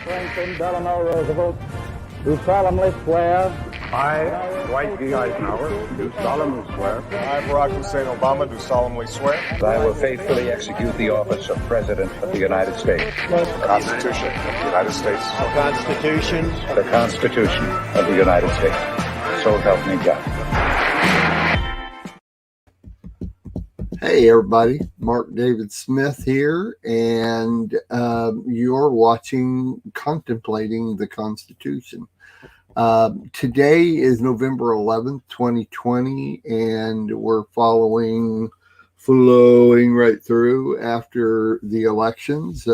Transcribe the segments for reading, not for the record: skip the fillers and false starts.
Franklin Delano Roosevelt, do solemnly swear. I, Dwight D. Eisenhower, do solemnly swear. I, Barack Hussein Obama, do solemnly swear. That I will faithfully execute the office of President of the United States. The Constitution of the United States. The Constitution. The Constitution of the United States. So help me God. Hey everybody, Mark David Smith here, and you're watching Contemplating the Constitution. Today is November 11th, 2020, and we're flowing right through after the elections.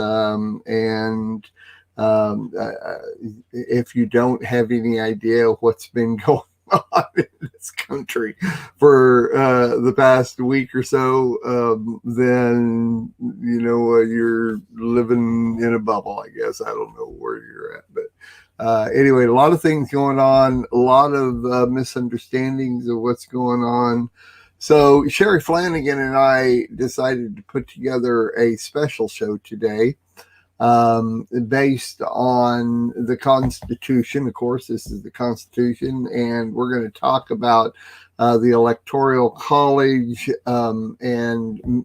If you don't have any idea what's been going on in this country for the past week or so, then you're living in a bubble, I guess. I don't know where you're at, but anyway, a lot of things going on, a lot of misunderstandings of what's going on. So Sherry Flanagan and I decided to put together a special show today, based on the Constitution. Of course, this is the Constitution, and we're going to talk about the Electoral College and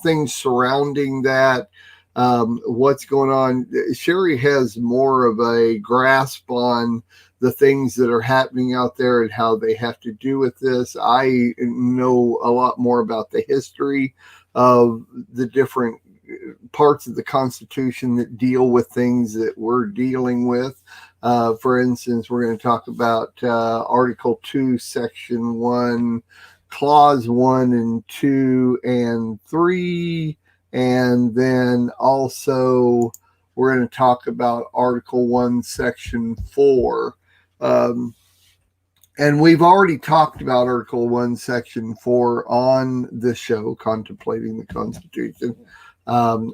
things surrounding that, what's going on. Sherry has more of a grasp on the things that are happening out there and how they have to do with this. I know a lot more about the history of the different parts of the Constitution that deal with things that we're dealing with. For instance, we're going to talk about Article 2, Section 1, Clause 1 and 2 and 3. And then also we're going to talk about Article 1, Section 4. And we've already talked about Article 1, Section 4 on the show, Contemplating the Constitution.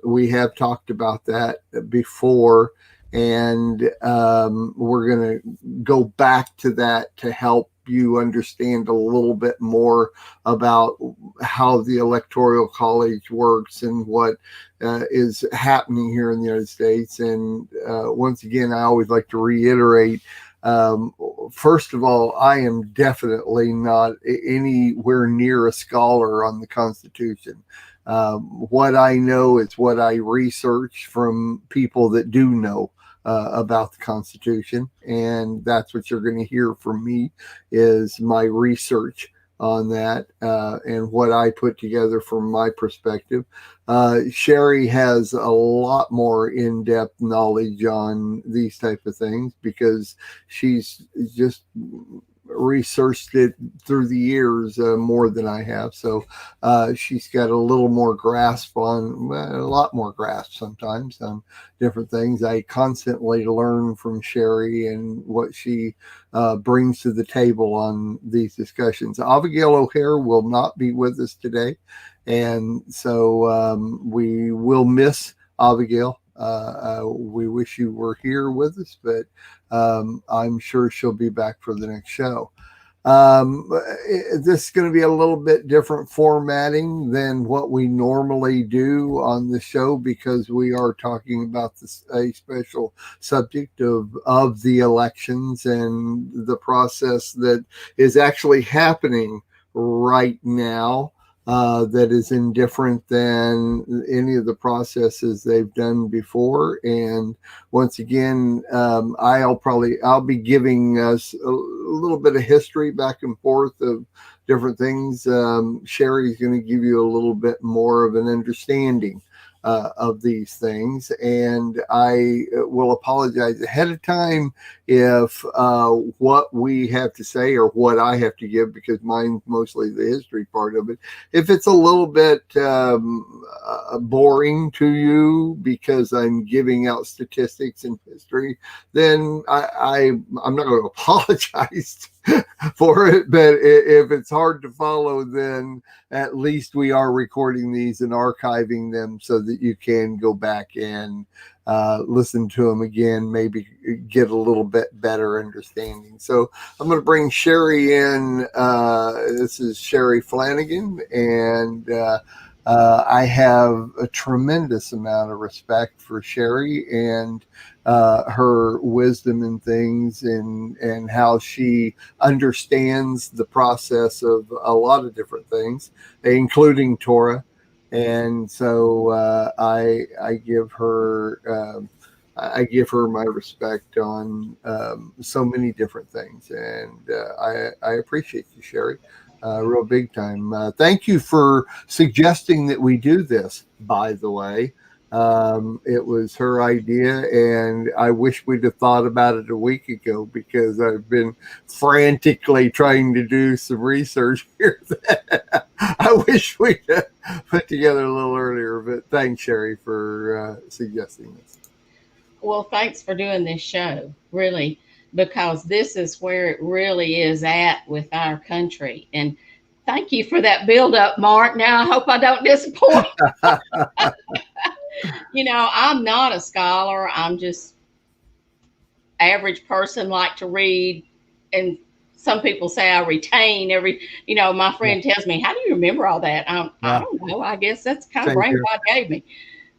We have talked about that before, and we're going to go back to that to help you understand a little bit more about how the Electoral College works and what is happening here in the United States. And once again, I always like to reiterate, first of all, I am definitely not anywhere near a scholar on the Constitution. What I know is what I research from people that do know about the Constitution, and that's what you're going to hear from me is my research on that and what I put together from my perspective. Sherry has a lot more in-depth knowledge on these type of things because she's just researched it through the years more than I have. So she's got a little more grasp on, a lot more grasp sometimes on different things. I constantly learn from Sherry and what she brings to the table on these discussions. Abigail O'Hare will not be with us today. And so we will miss Abigail. We wish you were here with us, but I'm sure she'll be back for the next show. This is going to be a little bit different formatting than what we normally do on the show because we are talking about a special subject of the elections and the process that is actually happening right now. That is indifferent than any of the processes they've done before. And once again, I'll be giving us a little bit of history back and forth of different things. Sherry's going to give you a little bit more of an understanding of these things, and I will apologize ahead of time if what we have to say or what I have to give, because mine's mostly the history part of it, if it's a little bit boring to you because I'm giving out statistics and history, then I'm not going to apologize for it. But if it's hard to follow, then at least we are recording these and archiving them so that you can go back and listen to them again, maybe get a little bit better understanding. So I'm going to bring Sherry in. This is Sherry Flanagan, and I have a tremendous amount of respect for Sherry and her wisdom in things, and how she understands the process of a lot of different things, including Torah. And so I give her my respect on so many different things, and I appreciate you, Sherry, real big time. Thank you for suggesting that we do this, by the way. It was her idea, and I wish we'd have thought about it a week ago, because I've been frantically trying to do some research here that I wish we'd put together a little earlier. But thanks, Sherry, for suggesting this. Well, thanks for doing this show, really, because this is where it really is at with our country. And thank you for that build up, Mark. Now, I hope I don't disappoint. I'm not a scholar. I'm just average person, like to read. And some people say I retain every, my friend tells me, how do you remember all that? I don't know. I guess that's the kind of brain God gave me.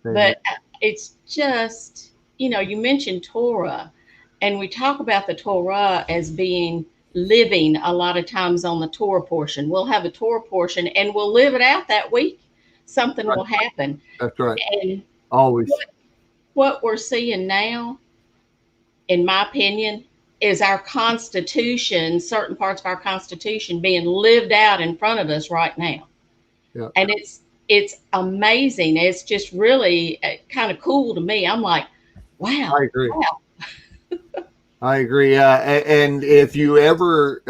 But it's just, you mentioned Torah, and we talk about the Torah as being living a lot of times on the Torah portion. We'll have a Torah portion and we'll live it out that week. Something will happen. That's right. And always. What we're seeing now, in my opinion, is our Constitution, certain parts of our Constitution being lived out in front of us right now. Yeah. And it's amazing. It's just really kind of cool to me. I'm like, wow. I agree. Wow. I agree. And if you ever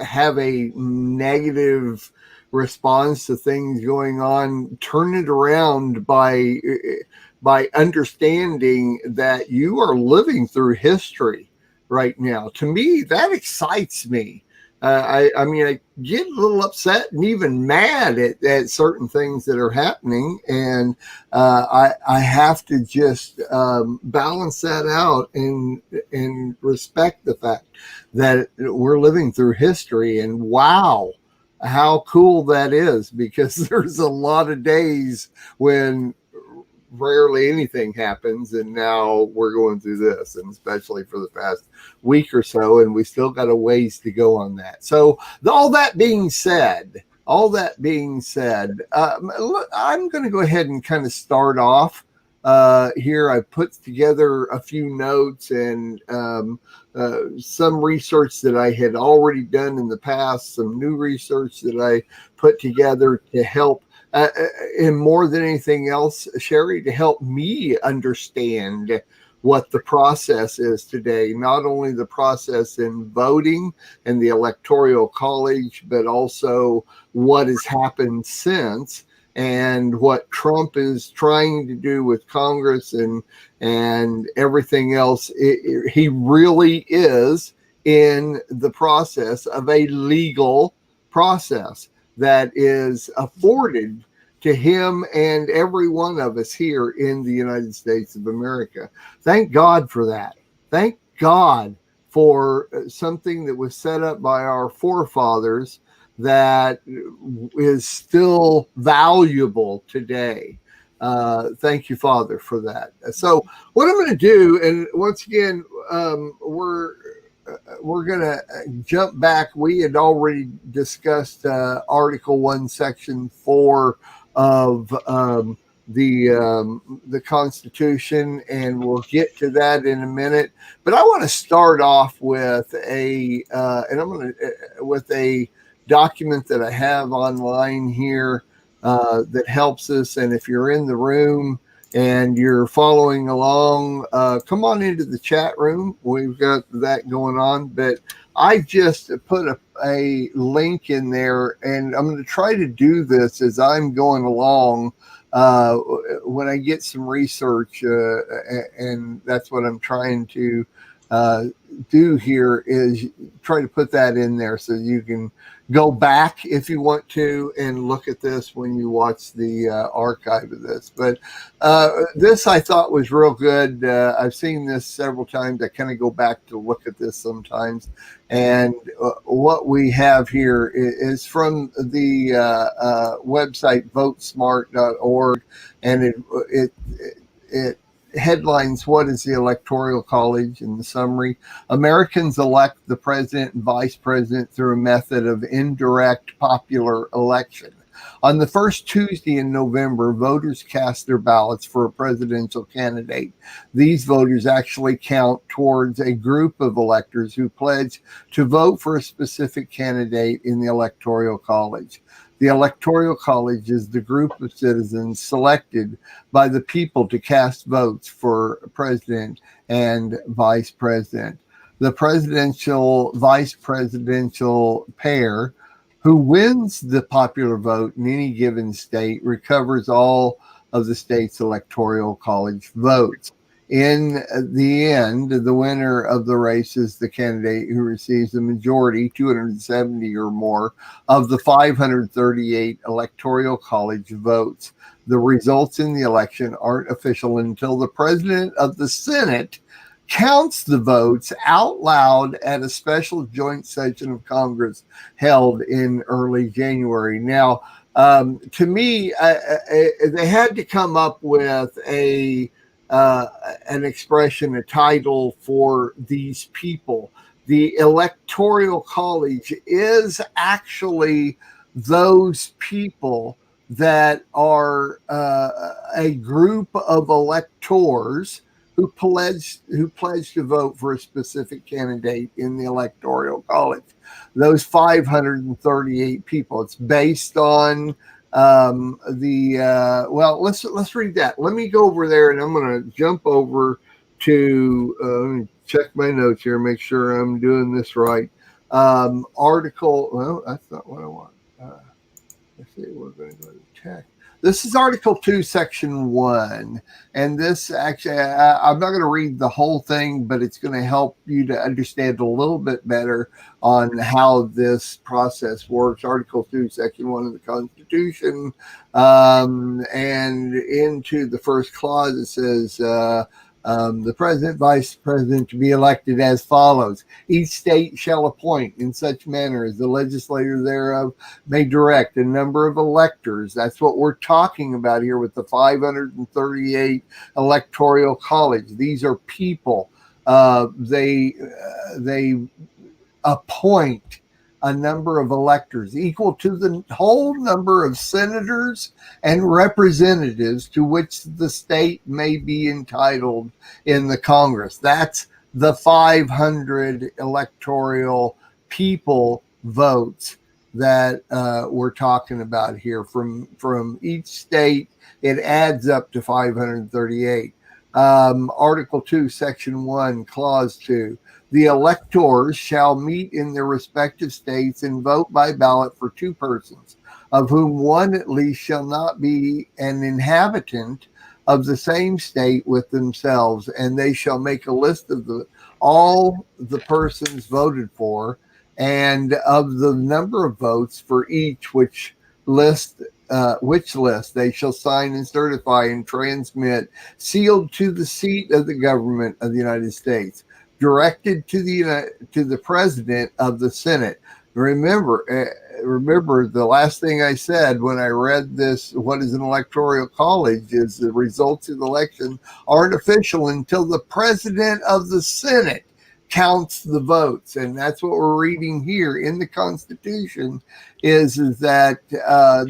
have a negative response to things going on, turn it around by understanding that you are living through history right now. To me, that excites me. I get a little upset and even mad at certain things that are happening, and I have to just balance that out and respect the fact that we're living through history. And wow, how cool that is, because there's a lot of days when rarely anything happens, and now we're going through this, and especially for the past week or so, and we still got a ways to go on that. So all that being said, I'm going to go ahead and kind of start off here. I put together a few notes and some research that I had already done in the past, some new research that I put together to help and more than anything else, Sherry, to help me understand what the process is today, not only the process in voting and the Electoral College, but also what has happened since, and what Trump is trying to do with Congress and everything else. He really is in the process of a legal process that is afforded to him and every one of us here in the United States of America. Thank God for that. Thank God for something that was set up by our forefathers that is still valuable today. Thank you, Father, for that. So what I'm going to do, and once again, we're going to jump back. We had already discussed Article 1, Section 4 of the Constitution, and we'll get to that in a minute. But I want to start off with a document that I have online here that helps us. And if you're in the room and you're following along, come on into the chat room. We've got that going on. But I just put a link in there, and I'm going to try to do this as I'm going along when I get some research. And that's what I'm trying to do here, is try to put that in there so you can go back if you want to and look at this when you watch the archive of this. But this I thought was real good. I've seen this several times. I kind of go back to look at this sometimes. And what we have here is from the website votesmart.org, and it headlines, what is the Electoral College? In the summary, Americans elect the president and vice president through a method of indirect popular election. On the first Tuesday in November, voters cast their ballots for a presidential candidate. These voters actually count towards a group of electors who pledge to vote for a specific candidate in the Electoral College. The Electoral College is the group of citizens selected by the people to cast votes for president and vice president. The presidential vice presidential pair who wins the popular vote in any given state recovers all of the state's Electoral College votes. In the end, the winner of the race is the candidate who receives the majority, 270 or more, of the 538 Electoral College votes. The results in the election aren't official until the president of the Senate counts the votes out loud at a special joint session of Congress held in early January. Now, to me, they had to come up with an expression, a title for these people. The Electoral College is actually those people that are a group of electors who pledge to vote for a specific candidate in the Electoral College. Those 538 people. It's based on let's read that. Let me go over there, and I'm going to jump over to let me check my notes here, make sure I'm doing this right. Article. Well, that's not what I want. Let's see. We're going to go to text. This is Article 2, Section 1. And this actually, I'm not going to read the whole thing, but it's going to help you to understand a little bit better on how this process works. Article 2, Section 1 of the Constitution. And into the first clause, it says, the president, vice president to be elected as follows. Each state shall appoint in such manner as the legislature thereof may direct a number of electors. That's what we're talking about here with the 538 Electoral College. These are people. They appoint a number of electors equal to the whole number of senators and representatives to which the state may be entitled in the Congress. That's the 500 electoral people votes that we're talking about here. From each state, it adds up to 538. Article 2, Section 1, Clause 2. The electors shall meet in their respective states and vote by ballot for two persons, of whom one at least shall not be an inhabitant of the same state with themselves, and they shall make a list of all the persons voted for, and of the number of votes for each which list they shall sign and certify and transmit, sealed to the seat of the government of the United States, directed to the president of the Senate. Remember the last thing I said when I read this, what is an electoral college, is the results of the election aren't official until the president of the Senate counts the votes. And that's what we're reading here in the Constitution, is that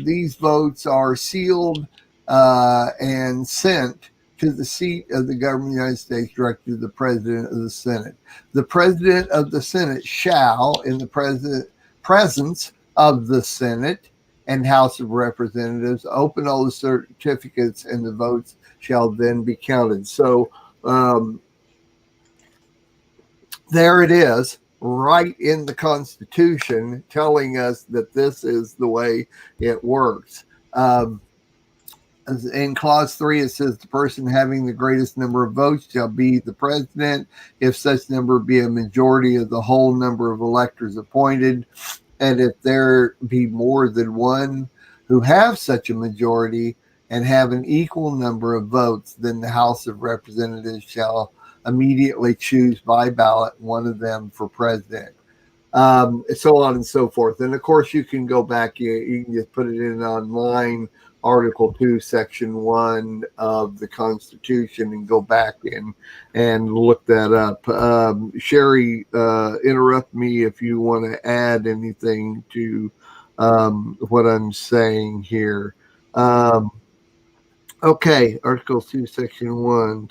these votes are sealed and sent to the seat of the government of the United States, directed to the president of the Senate. The president of the Senate shall, in the presence of the Senate and House of Representatives, open all the certificates, and the votes shall then be counted. So there it is, right in the Constitution, telling us that this is the way it works. In Clause 3, it says the person having the greatest number of votes shall be the president, if such number be a majority of the whole number of electors appointed. And if there be more than one who have such a majority and have an equal number of votes, then the House of Representatives shall immediately choose by ballot one of them for president. So on and so forth. And of course, you can go back, you can just put it in online, Article 2, Section 1 of the Constitution, and go back in and look that up. Sherry, interrupt me if you want to add anything to what I'm saying here. Okay, Article 2, Section 1.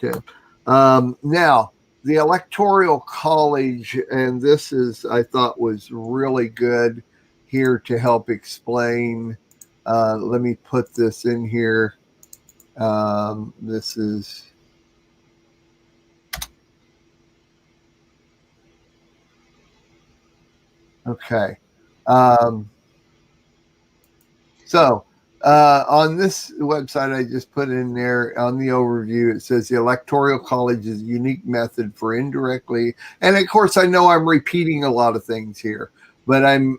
Now, the Electoral College, and this is, I thought, was really good here to help explain. Let me put this in here. This is okay. So on this website, I just put in there on the overview, it says the Electoral College is a unique method for indirectly. And of course, I know I'm repeating a lot of things here, but I'm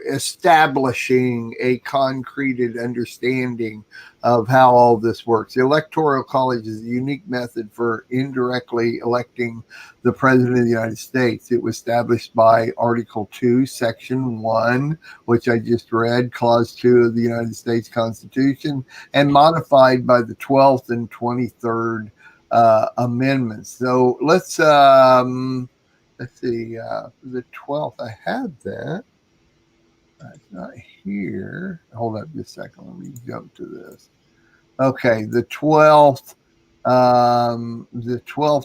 establishing a concreted understanding of how all this works. The Electoral College is a unique method for indirectly electing the President of the United States. It was established by Article 2, Section 1, which I just read, Clause 2 of the United States Constitution, and modified by the 12th and 23rd Amendments. So let's see, the 12th, I had that. It's not here. Hold up just a second. Let me jump to this. Okay, the 12th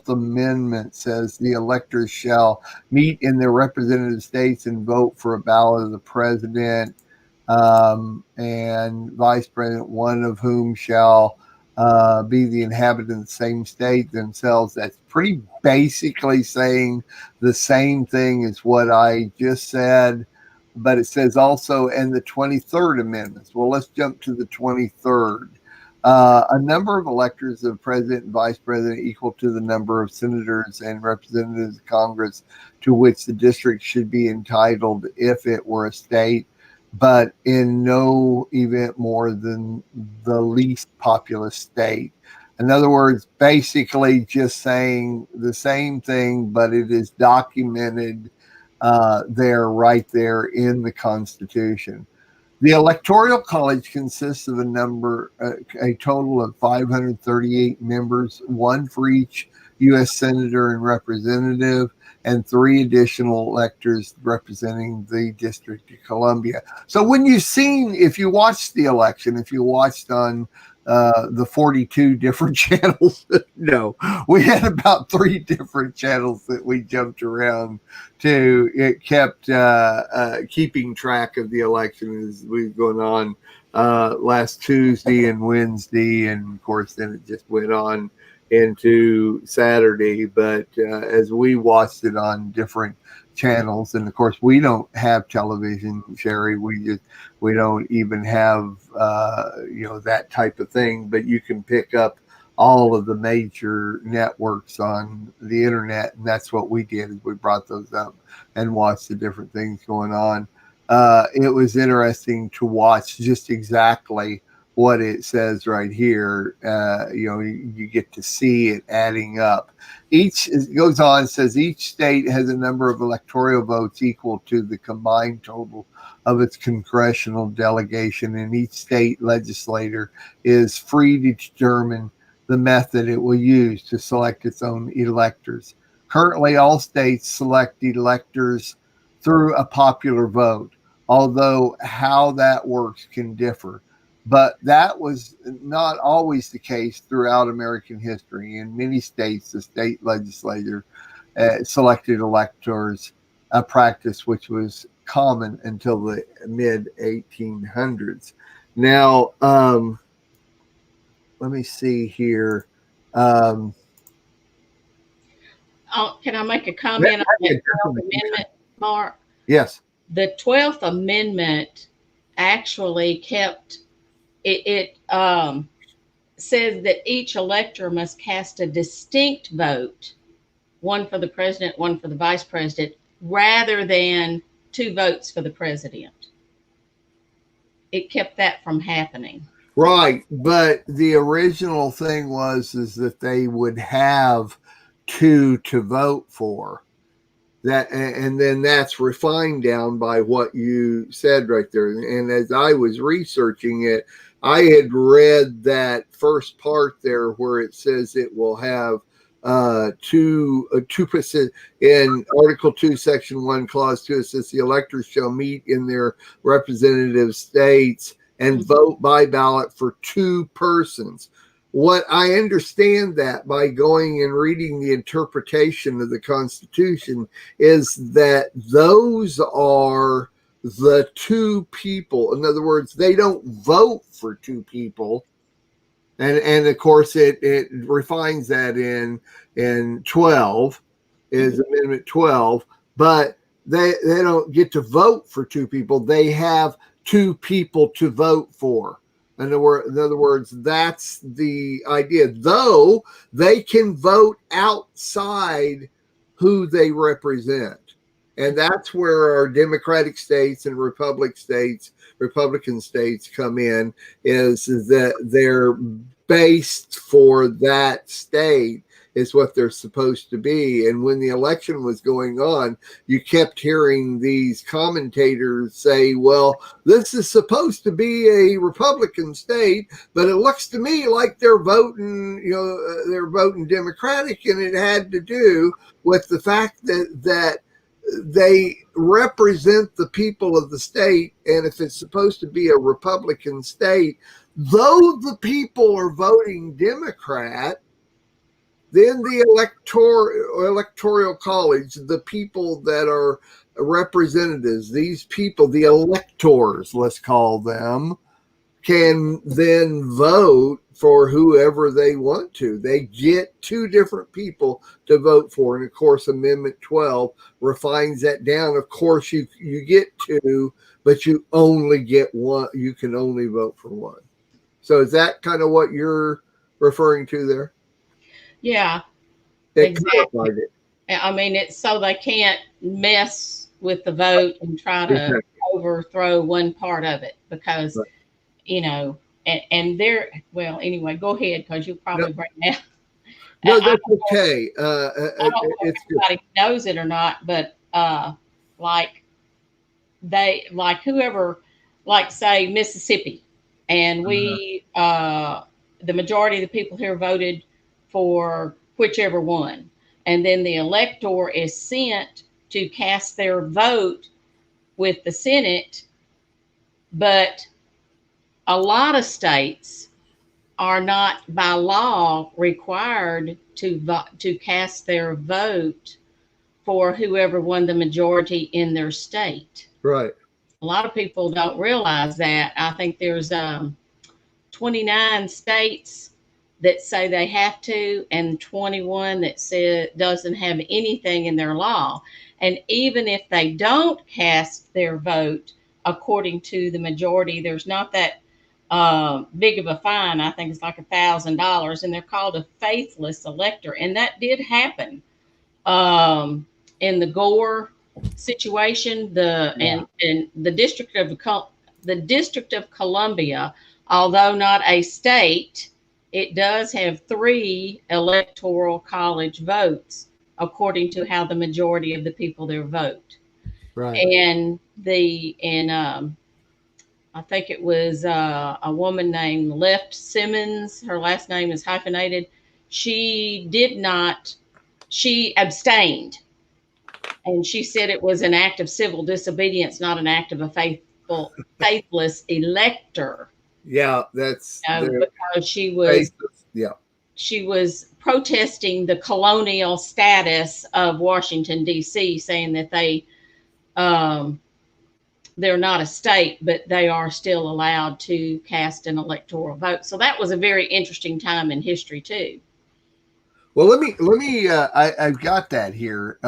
Amendment says the electors shall meet in their representative states and vote for a ballot of the president and vice president, one of whom shall be the inhabitant of the same state themselves. That's pretty basically saying the same thing as what I just said, but it says also in the 23rd Amendment. Well, let's jump to the 23rd. A number of electors of president and vice president equal to the number of senators and representatives of Congress to which the district should be entitled if it were a state, but in no event more than the least populous state. In other words, basically just saying the same thing, but it is documented right there in the Constitution. The Electoral College consists of a total of 538 members, one for each U.S. senator and representative, and 3 additional electors representing the District of Columbia. So if you watched the election, if you watched on the 42 different channels, no, we had about 3 different channels that we jumped around to. It kept keeping track of the election as we were going on last Tuesday and Wednesday, and of course then it just went on into Saturday. But as we watched it on different channels, and of course we don't have television, Sherry, we don't even have that type of thing, but you can pick up all of the major networks on the internet, and that's what we did, is we brought those up and watched the different things going on. It was interesting to watch just exactly what it says right here. You get to see it adding up. It goes on, says each state has a number of electoral votes equal to the combined total of its congressional delegation, and each state legislator is free to determine the method it will use to select its own electors. Currently, all states select electors through a popular vote, although how that works can differ. But that was not always the case throughout American history. In many states, the state legislature selected electors, a practice which was common until the mid-1800s. Now, let me see here. Can I make a comment on the 12th Amendment, Mark? Yes. The 12th Amendment actually kept it says that each elector must cast a distinct vote, one for the president, one for the vice president, rather than 2 votes for the president. It kept that from happening. Right, but the original thing is that they would have 2 to vote for. That, and then that's refined down by what you said right there. And as I was researching it, I had read that first part there where it says it will have 2% in Article 2, Section 1, Clause 2. It says the electors shall meet in their representative states and vote by ballot for 2 persons. What I understand that by going and reading the interpretation of the Constitution is that those are the 2 people. In other words, they don't vote for 2 people. And of course, it refines that in 12 is Amendment 12, but they don't get to vote for 2 people. They have 2 people to vote for. In other words, that's the idea. Though they can vote outside who they represent. And that's where our Democratic states and Republican states come in, is that they're based for that state is what they're supposed to be. And when the election was going on, you kept hearing these commentators say, well, this is supposed to be a Republican state, but it looks to me like they're voting Democratic. And it had to do with the fact that they represent the people of the state. And if it's supposed to be a Republican state, though the people are voting Democrat, then the electoral college, the people that are representatives, these people, the electors, let's call them, can then vote for whoever they want to. They get 2 different people to vote for. And of course, Amendment 12 refines that down. Of course, you get 2, but you only get 1. You can only vote for 1. So is that kind of what you're referring to there? Yeah, exactly. I mean, it's so they can't mess with the vote and try to overthrow one part of it because, and they're, well, anyway, go ahead because you'll probably bring that. No, that's okay. I don't know if everybody knows it or not, but whoever, say Mississippi, and we, the majority of the people here voted for whichever one. And then the elector is sent to cast their vote with the Senate. But a lot of states are not by law required to cast their vote for whoever won the majority in their state. Right. A lot of people don't realize that. I think there's 29 states that say they have to, and 21 that say doesn't have anything in their law. And even if they don't cast their vote according to the majority, there's not that big of a fine. I think it's like $1,000, and they're called a faithless elector. And that did happen in the Gore situation. And the District of Columbia, although not a state, it does have 3 electoral college votes according to how the majority of the people there vote. Right. And I think it was a woman named Left Simmons. Her last name is hyphenated. She abstained. And she said it was an act of civil disobedience, not an act of a faithless elector. Yeah, that's because she was protesting the colonial status of Washington, D.C., saying that they're not a state, but they are still allowed to cast an electoral vote. So that was a very interesting time in history too. Well, let me. I've got that here.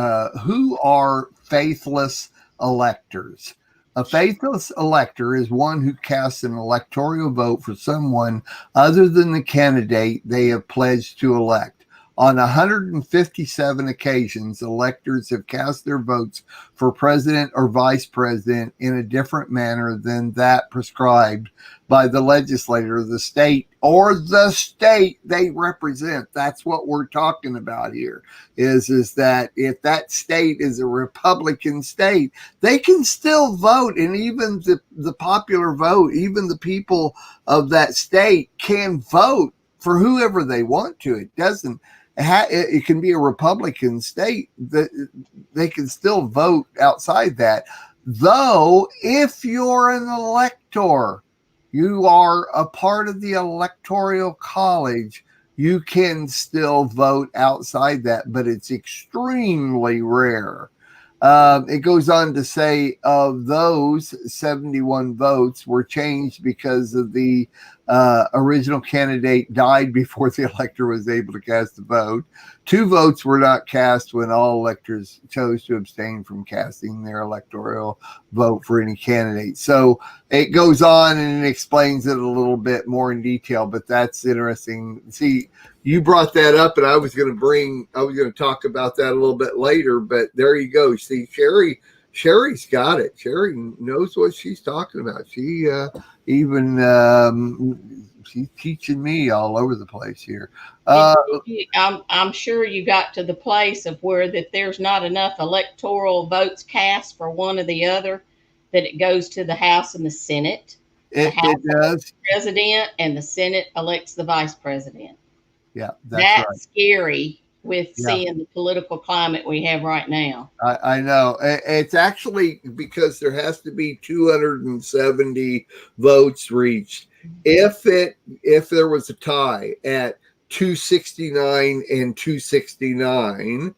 Who are faithless electors? A faithless elector is one who casts an electoral vote for someone other than the candidate they have pledged to elect. On 157 occasions, electors have cast their votes for president or vice president in a different manner than that prescribed by the legislator of the state or the state they represent. That's what we're talking about here, is that if that state is a Republican state, they can still vote. And even the popular vote, even the people of that state can vote for whoever they want to. It doesn't. It can be a Republican state that they can still vote outside that. Though, if you're an elector, you are a part of the electoral college, you can still vote outside that, but it's extremely rare. It goes on to say of those, 71 votes were changed because of the original candidate died before the elector was able to cast the vote. 2 votes were not cast when all electors chose to abstain from casting their electoral vote for any candidate. So it goes on and it explains it a little bit more in detail, but that's interesting. See, you brought that up, and I was going to talk about that a little bit later, but there you go. See, Sherry's got it. Sherry knows what she's talking about. She she's teaching me all over the place here. I'm sure you got to the place of where that there's not enough electoral votes cast for one or the other, that it goes to the House and the Senate. The House elects the president, and the Senate elects the vice president. Yeah, that's right. Scary with seeing the political climate we have right now. I know. It's actually because there has to be 270 votes reached. If there was a tie at 269 and 269,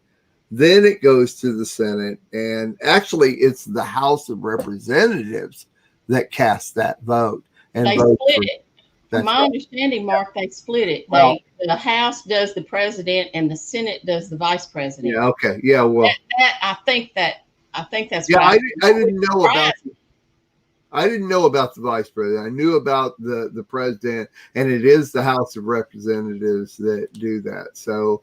then it goes to the Senate. And actually, it's the House of Representatives that cast that vote. And they split it. From my understanding, Mark, they split it. The House does the president, and the Senate does the vice president. Yeah. Okay. Yeah. Well, I think that's. Yeah, I didn't know about. I didn't know about the vice president. I knew about the president, and it is the House of Representatives that do that. So,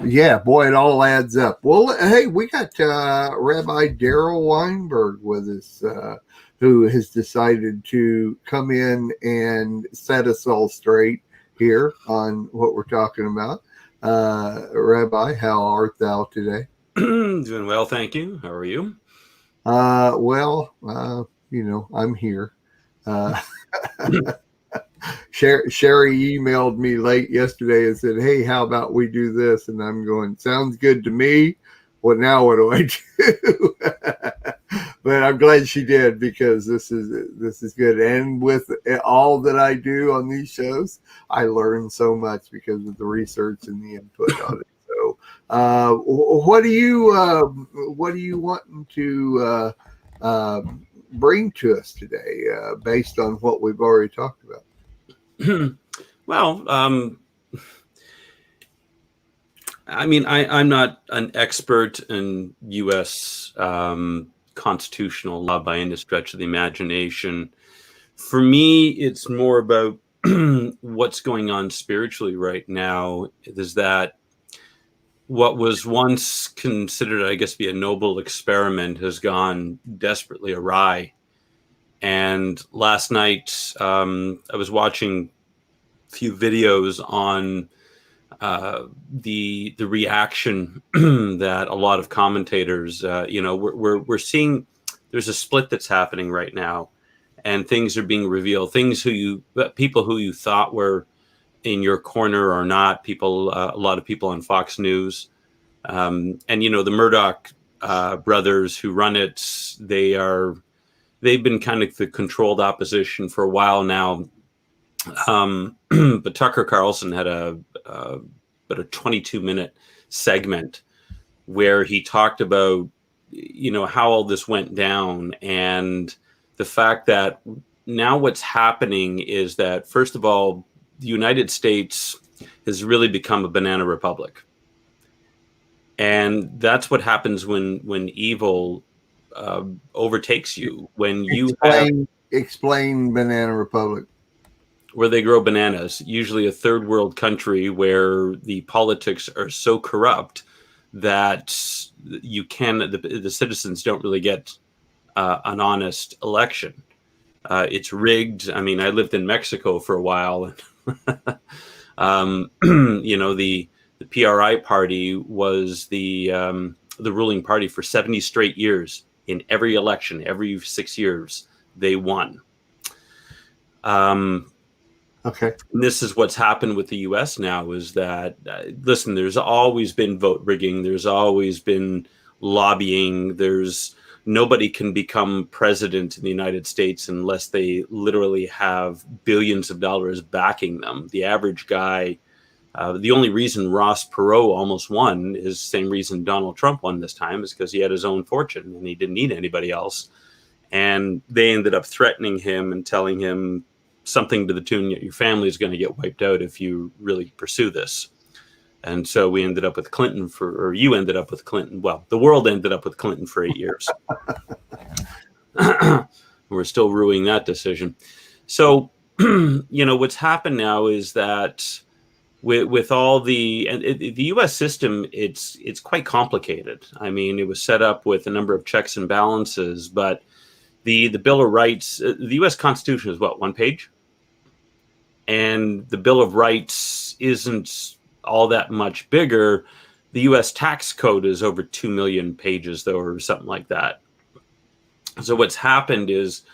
yeah, boy, it all adds up. Well, hey, we got Rabbi Daryl Weinberg with us, who has decided to come in and set us all straight here on what we're talking about. Rabbi, how art thou today? Doing well, thank you. How are you? I'm here. Sherry emailed me late yesterday and said, "Hey, how about we do this?" And I'm going, "Sounds good to me. Well, now what do I do?" But I'm glad she did, because this is good. And with all that I do on these shows, I learn so much because of the research and the input on it. So, what do you wanting to bring to us today, based on what we've already talked about? Well, I mean, I'm not an expert in U.S. Constitutional law by any stretch of the imagination. For me, it's more about what's going on spiritually right now. Is that what was once considered, I guess, be a noble experiment has gone desperately awry. And last night, I was watching a few videos on the reaction that a lot of commentators, we're seeing there's a split that's happening right now, and things are being revealed. People who you thought were in your corner are not. People, a lot of people on Fox News, and the Murdoch brothers who run it, they've been kind of the controlled opposition for a while now. But Tucker Carlson had a 22-minute segment where he talked about, how all this went down, and the fact that now what's happening is that, first of all, the United States has really become a banana republic. And that's what happens when evil overtakes you. When you explain Banana Republic. where they grow bananas, usually a third world country where the politics are so corrupt that the citizens don't really get an honest election. It's rigged. I mean, I lived in Mexico for a while. The PRI party was the ruling party for 70 straight years. In every election, every 6 years, they won. Okay. This is what's happened with the U.S. now is that, listen, there's always been vote rigging. There's always been lobbying. Nobody can become president in the United States unless they literally have billions of dollars backing them. The average guy, the only reason Ross Perot almost won is the same reason Donald Trump won this time, is because he had his own fortune and he didn't need anybody else. And they ended up threatening him and telling him something to the tune that your family is going to get wiped out if you really pursue this. And so we ended up with Clinton you ended up with Clinton. Well, the world ended up with Clinton for 8 years. We're still ruining that decision. So, what's happened now is that with all the U.S. system, it's quite complicated. I mean, it was set up with a number of checks and balances, but the Bill of Rights, the U.S. Constitution is what, one page? And the Bill of Rights isn't all that much bigger. The U.S. tax code is over 2 million pages, though, or something like that. So what's happened is,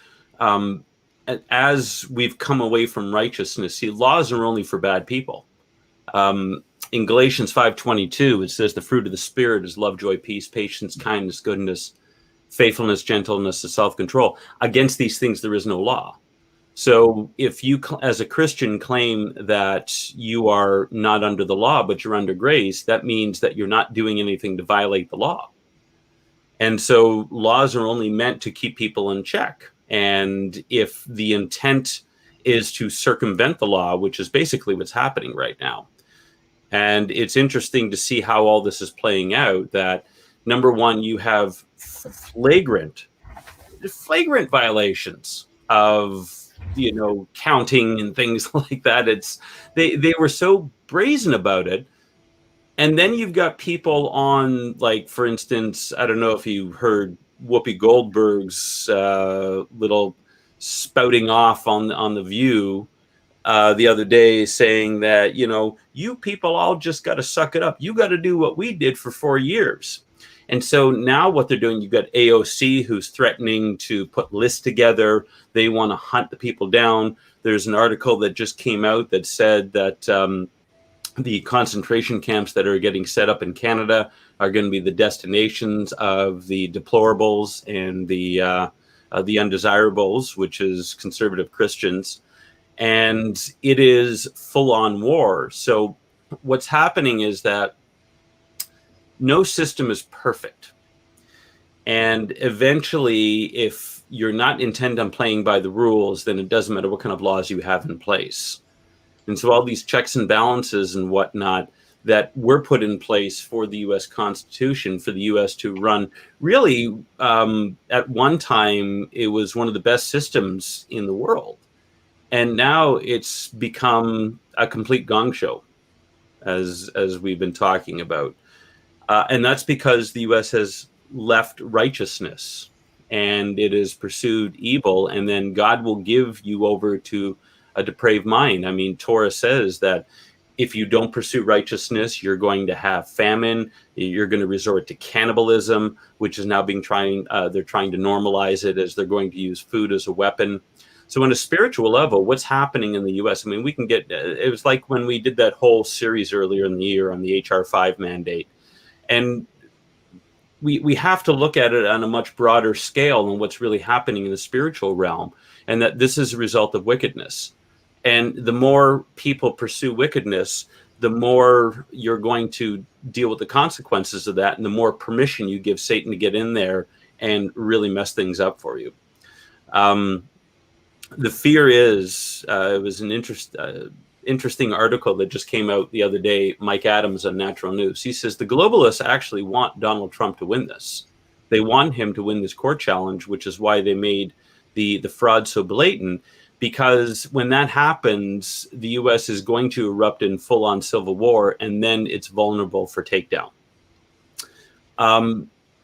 as we've come away from righteousness, see, laws are only for bad people. In Galatians 5:22, it says the fruit of the Spirit is love, joy, peace, patience, kindness, goodness, faithfulness, gentleness, and self-control. Against these things, there is no law. So if you, as a Christian, claim that you are not under the law, but you're under grace, that means that you're not doing anything to violate the law. And so laws are only meant to keep people in check. And if the intent is to circumvent the law, which is basically what's happening right now. And it's interesting to see how all this is playing out, that number one, you have flagrant violations of counting and things like that. They were so brazen about it. And then you've got people on, like, for instance, I don't know if you heard Whoopi Goldberg's little spouting off on The View the other day, saying that, you people all just got to suck it up. You got to do what we did for 4 years. And so now what they're doing, you've got AOC who's threatening to put lists together. They want to hunt the people down. There's an article that just came out that said that the concentration camps that are getting set up in Canada are going to be the destinations of the deplorables and the undesirables, which is conservative Christians. And it is full-on war. So what's happening is that no system is perfect. And eventually, if you're not intent on playing by the rules, then it doesn't matter what kind of laws you have in place. And so all these checks and balances and whatnot that were put in place for the U.S. Constitution, for the U.S. to run, really, at one time, it was one of the best systems in the world. And now it's become a complete gong show, as we've been talking about. And that's because the U.S. has left righteousness and it has pursued evil, and then God will give you over to a depraved mind. I mean, Torah says that if you don't pursue righteousness, you're going to have famine. You're going to resort to cannibalism, which is now they're trying to normalize it, as they're going to use food as a weapon. So on a spiritual level, what's happening in the U.S.? I mean, we can get, it was like when we did that whole series earlier in the year on the H.R. 5 mandate. And we have to look at it on a much broader scale than what's really happening in the spiritual realm, and that this is a result of wickedness. And the more people pursue wickedness, the more you're going to deal with the consequences of that, and the more permission you give Satan to get in there and really mess things up for you. The fear is, it was an interesting article that just came out the other day, Mike Adams on Natural News. He says the globalists actually want Donald Trump to win this. They want him to win this court challenge, which is why they made the fraud so blatant, because when that happens, the U.S. is going to erupt in full-on civil war, and then it's vulnerable for takedown.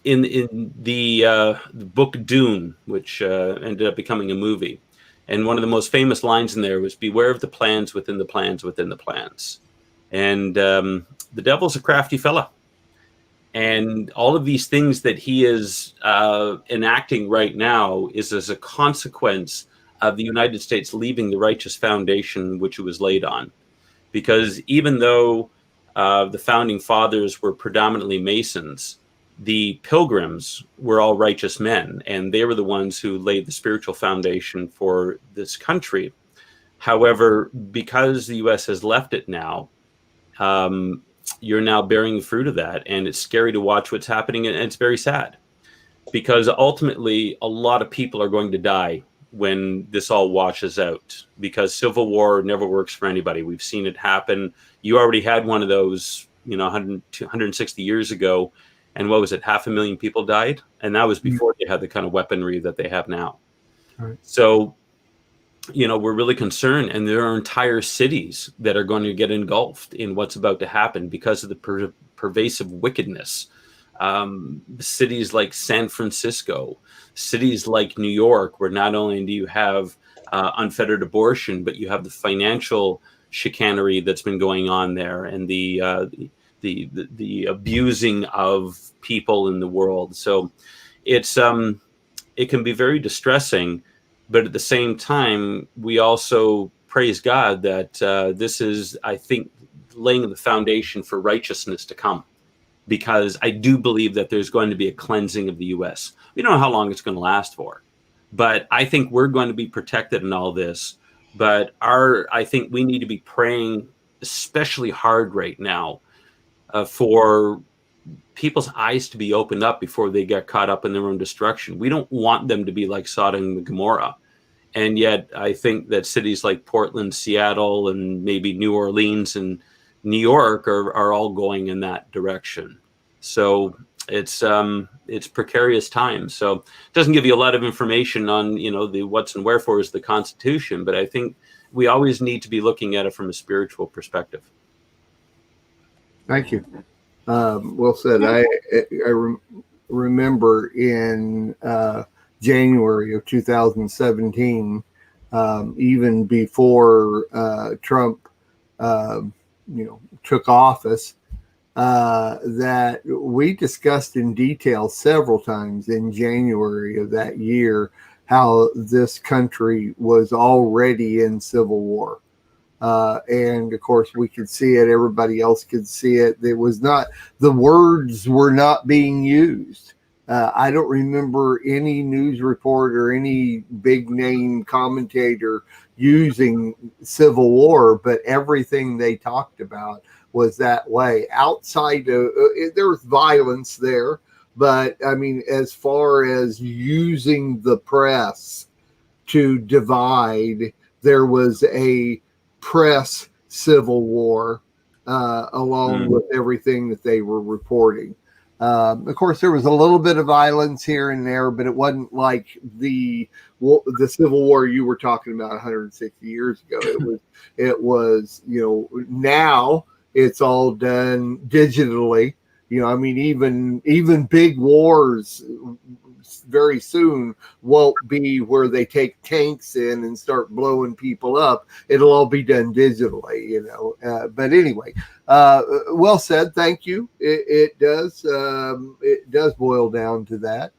In the book Dune, which ended up becoming a movie, and one of the most famous lines in there was, "Beware of the plans within the plans within the plans." And the devil's a crafty fella. And all of these things that he is enacting right now is as a consequence of the United States leaving the righteous foundation which it was laid on. Because even though the founding fathers were predominantly Masons, the Pilgrims were all righteous men, and they were the ones who laid the spiritual foundation for this country. However, because the U.S. has left it now, you're now bearing the fruit of that, and it's scary to watch what's happening, and it's very sad, because ultimately a lot of people are going to die when this all washes out, because civil war never works for anybody. We've seen it happen. You already had one of those, 160 years ago, and what was it, 500,000 people died, and that was before they had the kind of weaponry that they have now. Right. So we're really concerned, and there are entire cities that are going to get engulfed in what's about to happen because of the pervasive wickedness. Cities like San Francisco, cities like New York, where not only do you have unfettered abortion, but you have the financial chicanery that's been going on there, and the abusing of people in the world. So it can be very distressing. But at the same time, we also praise God that this is, I think, laying the foundation for righteousness to come, because I do believe that there's going to be a cleansing of the U.S. We don't know how long it's going to last for, but I think we're going to be protected in all this. But I think we need to be praying especially hard right now for people's eyes to be opened up before they get caught up in their own destruction. We don't want them to be like Sodom and Gomorrah. And yet I think that cities like Portland, Seattle, and maybe New Orleans and New York are all going in that direction. So it's precarious times. So it doesn't give you a lot of information on, the what's and wherefores of the Constitution, but I think we always need to be looking at it from a spiritual perspective. Thank you. Well said. I remember in January of 2017, even before Trump, took office, that we discussed in detail several times in January of that year how this country was already in civil war. And of course we could see it, everybody else could see it. It was not, the words were not being used. I don't remember any news report or any big name commentator using civil war, but everything they talked about was that way. Outside of, there was violence there, but I mean, as far as using the press to divide, there was a press civil war along with everything that they were reporting. Of course, there was a little bit of violence here and there, but it wasn't like the Civil War you were talking about 160 years ago. It was now it's all done digitally. I mean, even big wars very soon won't be where they take tanks in and start blowing people up. It'll all be done digitally, but anyway, well said. Thank you. It does boil down to that.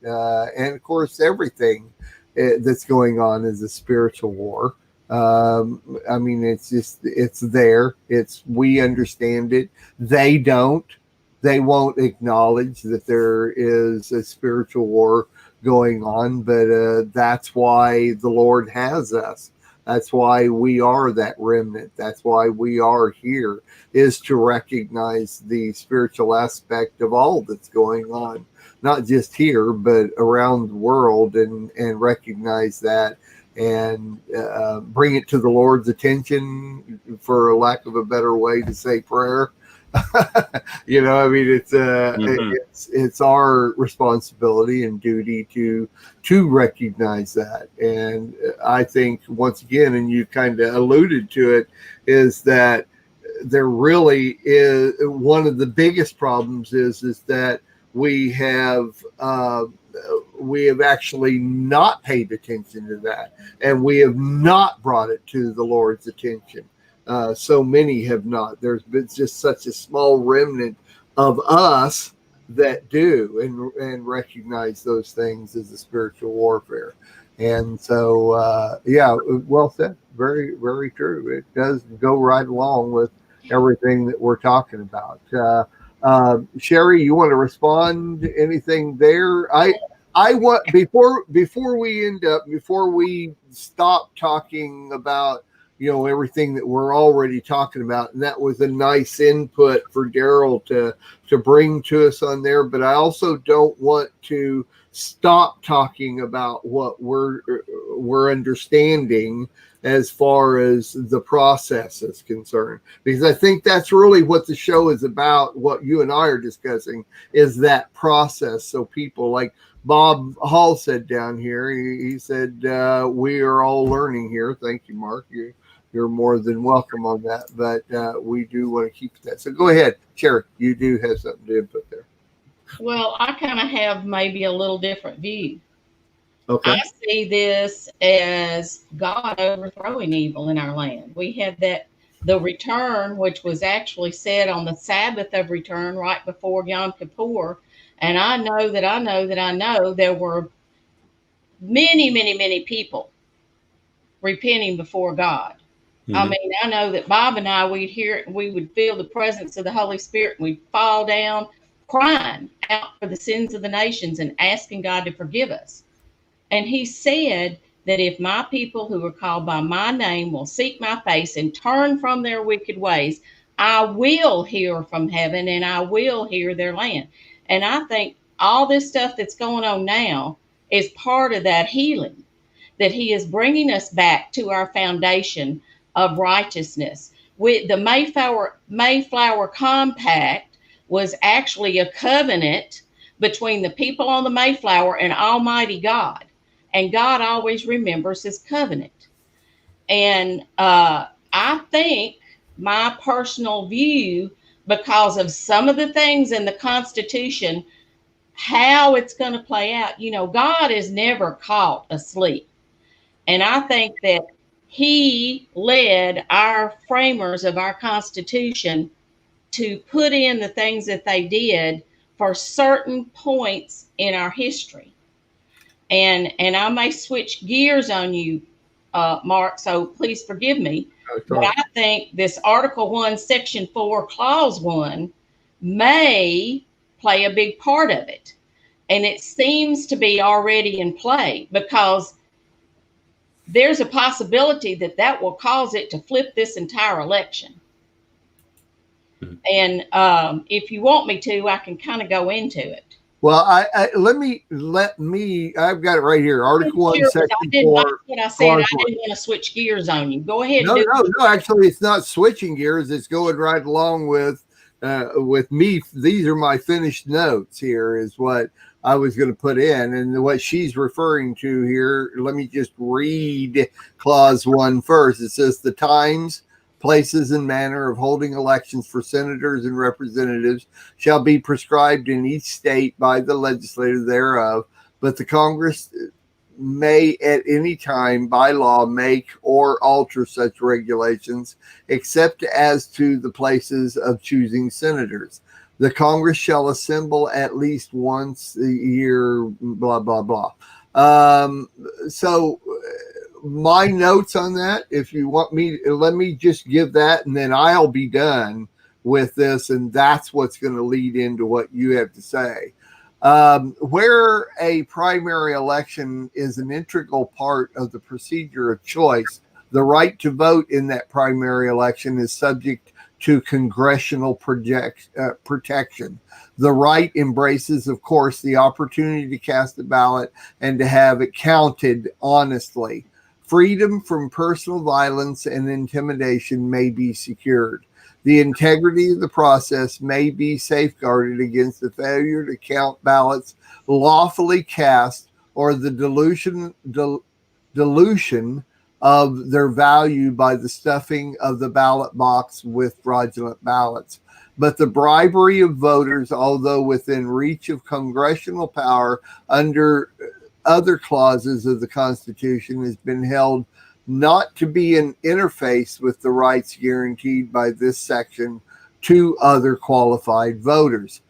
And of course, everything that's going on is a spiritual war. I mean, it's there. We understand it. They don't. They won't acknowledge that there is a spiritual war going on, but that's why the Lord has us. That's why we are that remnant. That's why we are here, is to recognize the spiritual aspect of all that's going on, not just here, but around the world, and recognize that and bring it to the Lord's attention, for lack of a better way to say prayer, I mean, Mhm. it's our responsibility and duty to recognize that. And I think once again, and you kind of alluded to it, is that there really is one of the biggest problems is that we have actually not paid attention to that, and we have not brought it to the Lord's attention. So many have not. There's been just such a small remnant of us that do and recognize those things as a spiritual warfare. And so, yeah, well said. Very, very true. It does go right along with everything that we're talking about. Sherry, you want to respond to anything there? I want before we stop talking about everything that we're already talking about, and that was a nice input for Daryl to bring to us on there. But I also don't want to stop talking about what we're understanding as far as the process is concerned, because I think that's really what the show is about. What you and I are discussing is that process. So people like Bob Hall said down here, he said, we are all learning here. Thank you, Mark. You're more than welcome on that, but we do want to keep that. So go ahead, Sherry, you do have something to input there. Well, I kind of have maybe a little different view. Okay. I see this as God overthrowing evil in our land. We had the return, which was actually said on the Sabbath of return right before Yom Kippur. And I know there were many, many, many people repenting before God. I mean, I know that Bob and I, we would feel the presence of the Holy Spirit, and we'd fall down crying out for the sins of the nations and asking God to forgive us. And he said that if my people who are called by my name will seek my face and turn from their wicked ways, I will hear from heaven and I will hear their land. And I think all this stuff that's going on now is part of that healing, that he is bringing us back to our foundation of righteousness. With the Mayflower Compact was actually a covenant between the people on the Mayflower and Almighty God. And God always remembers his covenant. And I think my personal view, because of some of the things in the Constitution, how it's going to play out, God is never caught asleep. And I think that he led our framers of our Constitution to put in the things that they did for certain points in our history. And I may switch gears on you, Mark, so please forgive me. But I think this Article 1, Section 4, Clause 1 may play a big part of it. And it seems to be already in play, because there's a possibility that will cause it to flip this entire election. And if you want me to, I can kind of go into it. Well, I've got it right here. Article 1, Section 4. That's what I said. I didn't want to switch gears on you. Go ahead. No, actually, it's not switching gears. It's going right along with me. These are my finished notes here, is what I was going to put in. And what she's referring to here, let me just read Clause 1 first. It says the times, places, and manner of holding elections for senators and representatives shall be prescribed in each state by the legislature thereof, but the Congress may at any time by law make or alter such regulations, except as to the places of choosing senators. The Congress shall assemble at least once a year, blah, blah, blah. So my notes on that, if you want me, let me just give that, and then I'll be done with this. And that's what's going to lead into what you have to say. Where a primary election is an integral part of the procedure of choice, the right to vote in that primary election is subject to congressional protection. The right embraces, of course, the opportunity to cast a ballot and to have it counted honestly. Freedom from personal violence and intimidation may be secured. The integrity of the process may be safeguarded against the failure to count ballots lawfully cast or the dilution of their value by the stuffing of the ballot box with fraudulent ballots. But the bribery of voters, although within reach of congressional power under other clauses of the Constitution, has been held not to be an interface with the rights guaranteed by this section to other qualified voters.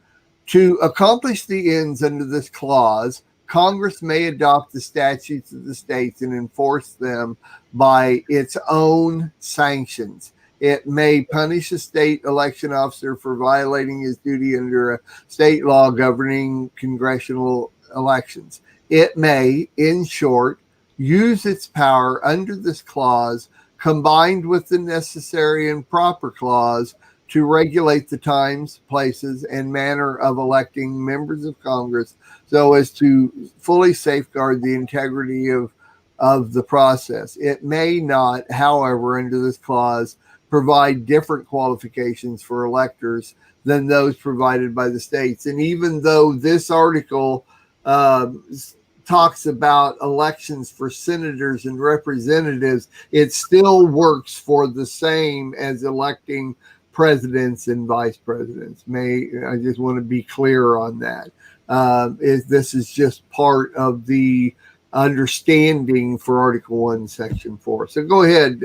To accomplish the ends under this clause, Congress may adopt the statutes of the states and enforce them by its own sanctions. It may punish a state election officer for violating his duty under a state law governing congressional elections. It may, in short, use its power under this clause, combined with the necessary and proper clause, to regulate the times, places, and manner of electing members of Congress so as to fully safeguard the integrity of the process. It may not, however, under this clause, provide different qualifications for electors than those provided by the states. And even though this article talks about elections for senators and representatives, it still works for the same as electing presidents and vice presidents. I just want to be clear on that. This is just part of the understanding for Article 1, Section 4. So go ahead,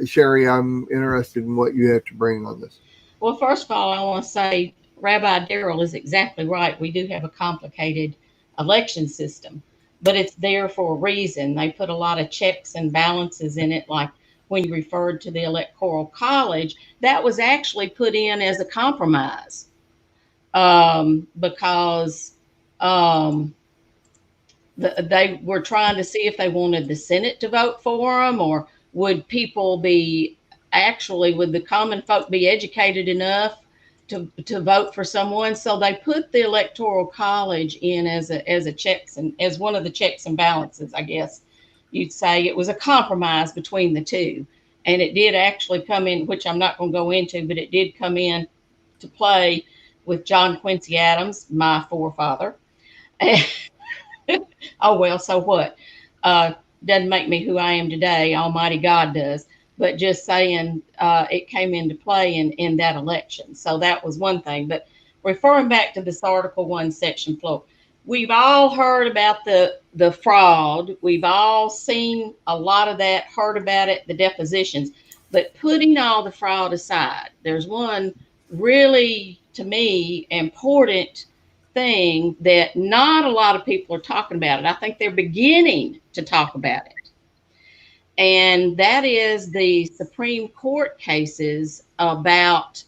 Sherry. I'm interested in what you have to bring on this. Well, first of all, I want to say Rabbi Darrell is exactly right. We do have a complicated election system, but it's there for a reason. They put a lot of checks and balances in it, like when you referred to the Electoral College, that was actually put in as a compromise because they were trying to see if they wanted the Senate to vote for them, or would people would the common folk be educated enough to vote for someone? So they put the Electoral College in as a checks and as one of the checks and balances, I guess you'd say. It was a compromise between the two. And it did actually come in, which I'm not going to go into, but it did come in to play with John Quincy Adams, my forefather. Oh, well, so what? Doesn't make me who I am today. Almighty God does. But just saying, it came into play in that election. So that was one thing. But referring back to this Article 1, Section 4, we've all heard about the fraud. We've all seen a lot of that, heard about it, the depositions. But putting all the fraud aside, there's one really, to me, important thing that not a lot of people are talking about it. I think they're beginning to talk about it. And that is the Supreme Court cases about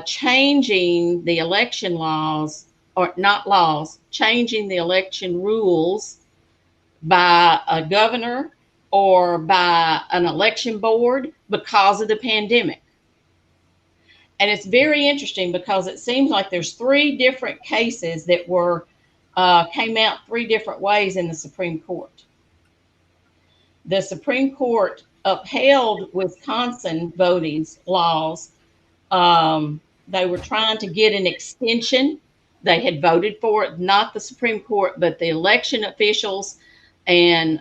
changing the election laws, or not laws, changing the election rules by a governor or by an election board because of the pandemic. And it's very interesting because it seems like there's 3 different cases that came out 3 different ways in the Supreme Court. The Supreme Court upheld Wisconsin voting laws. They were trying to get an extension. They had voted for it, not the Supreme Court, but the election officials and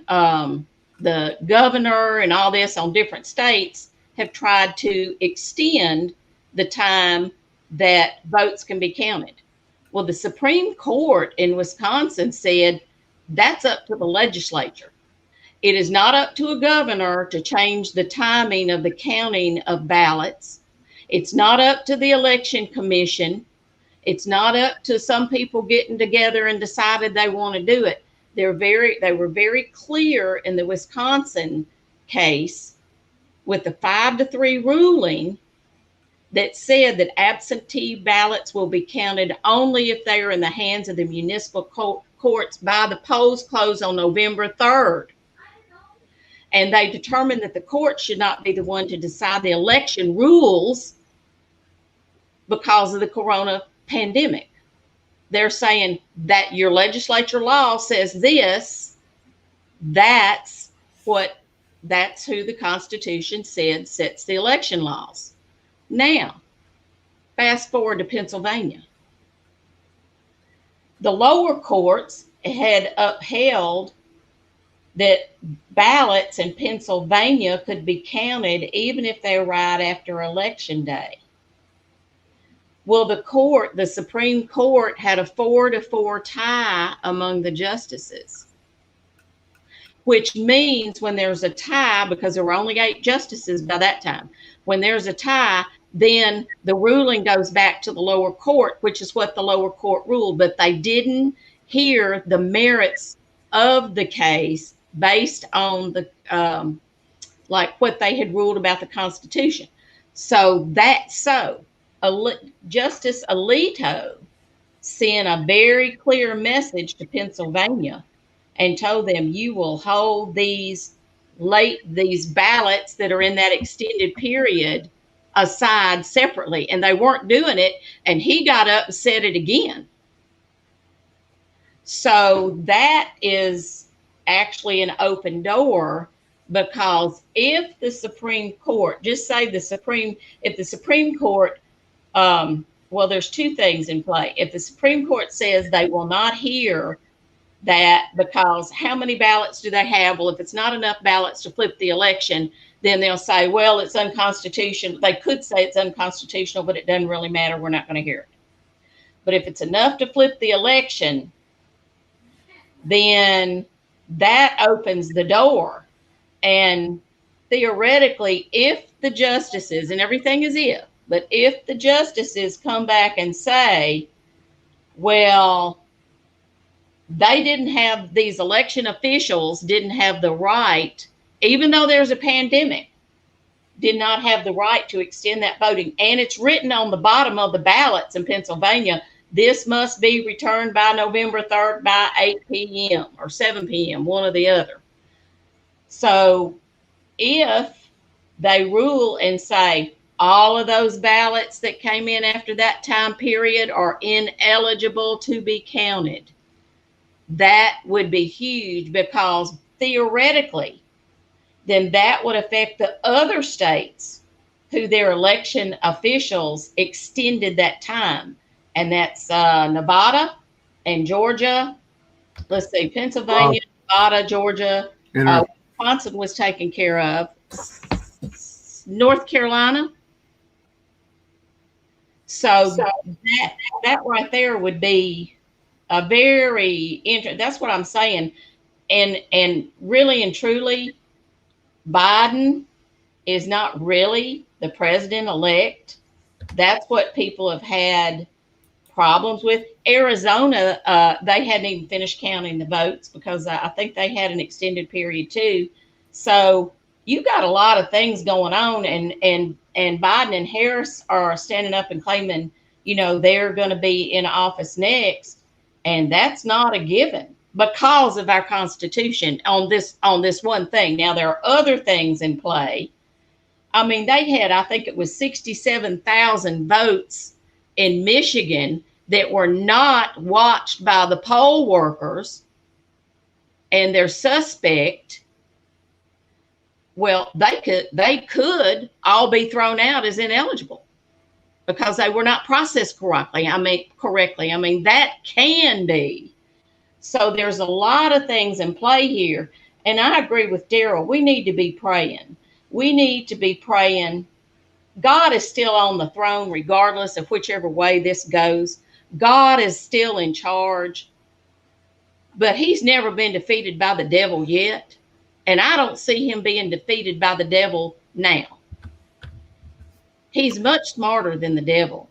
the governor and all this on different states have tried to extend the time that votes can be counted. Well, the Supreme Court in Wisconsin said that's up to the legislature. It is not up to a governor to change the timing of the counting of ballots. It's not up to the election commission. It's not up to some people getting together and decided they want to do it. They were very clear in the Wisconsin case with the 5-3 ruling that said that absentee ballots will be counted only if they are in the hands of the municipal courts by the polls close on November 3rd. And they determined that the court should not be the one to decide the election rules because of the corona pandemic. They're saying that your legislature law says this, that's what that's who the Constitution said sets the election laws. Now, fast forward to Pennsylvania. The lower courts had upheld that ballots in Pennsylvania could be counted even if they arrived after Election Day. Well, the Supreme Court had a 4-4 tie among the justices, which means when there's a tie, because there were only 8 justices by that time, when there's a tie, then the ruling goes back to the lower court, which is what the lower court ruled, but they didn't hear the merits of the case based on the like what they had ruled about the Constitution. Justice Alito sent a very clear message to Pennsylvania and told them, you will hold these ballots that are in that extended period aside separately. And they weren't doing it. And he got up and said it again. So that is actually an open door, because if the Supreme Court, if the Supreme Court, well, there's 2 things in play. If the Supreme Court says they will not hear that, because how many ballots do they have? Well, if it's not enough ballots to flip the election, then they'll say, well, it's unconstitutional. They could say it's unconstitutional, but it doesn't really matter. We're not going to hear it. But if it's enough to flip the election, then that opens the door. And theoretically, if the justices, and everything is if, but if the justices come back and say, well, these election officials didn't have the right, even though there's a pandemic, did not have the right to extend that voting. And it's written on the bottom of the ballots in Pennsylvania, this must be returned by November 3rd by 8 p.m. or 7 p.m., one or the other. So if they rule and say all of those ballots that came in after that time period are ineligible to be counted, that would be huge, because theoretically, then that would affect the other states who their election officials extended that time. And that's Nevada and Georgia. Let's see, Pennsylvania, Nevada, Georgia. Wisconsin was taken care of. North Carolina. So that right there would be a very interesting. That's what I'm saying. And really and truly, Biden is not really the president-elect. That's what people have had problems with. Arizona, they hadn't even finished counting the votes, because I think they had an extended period too. So you got a lot of things going on, and Biden and Harris are standing up and claiming, they're going to be in office next, and that's not a given because of our Constitution on this one thing. Now there are other things in play. I mean, they had, I think it was 67,000 votes in Michigan that were not watched by the poll workers, and they're suspect. Well, they could all be thrown out as ineligible because they were not processed correctly. I mean, that can be. So there's a lot of things in play here. And I agree with Daryl. We need to be praying. We need to be praying. God is still on the throne, regardless of whichever way this goes. God is still in charge, but he's never been defeated by the devil yet. And I don't see him being defeated by the devil now. He's much smarter than the devil.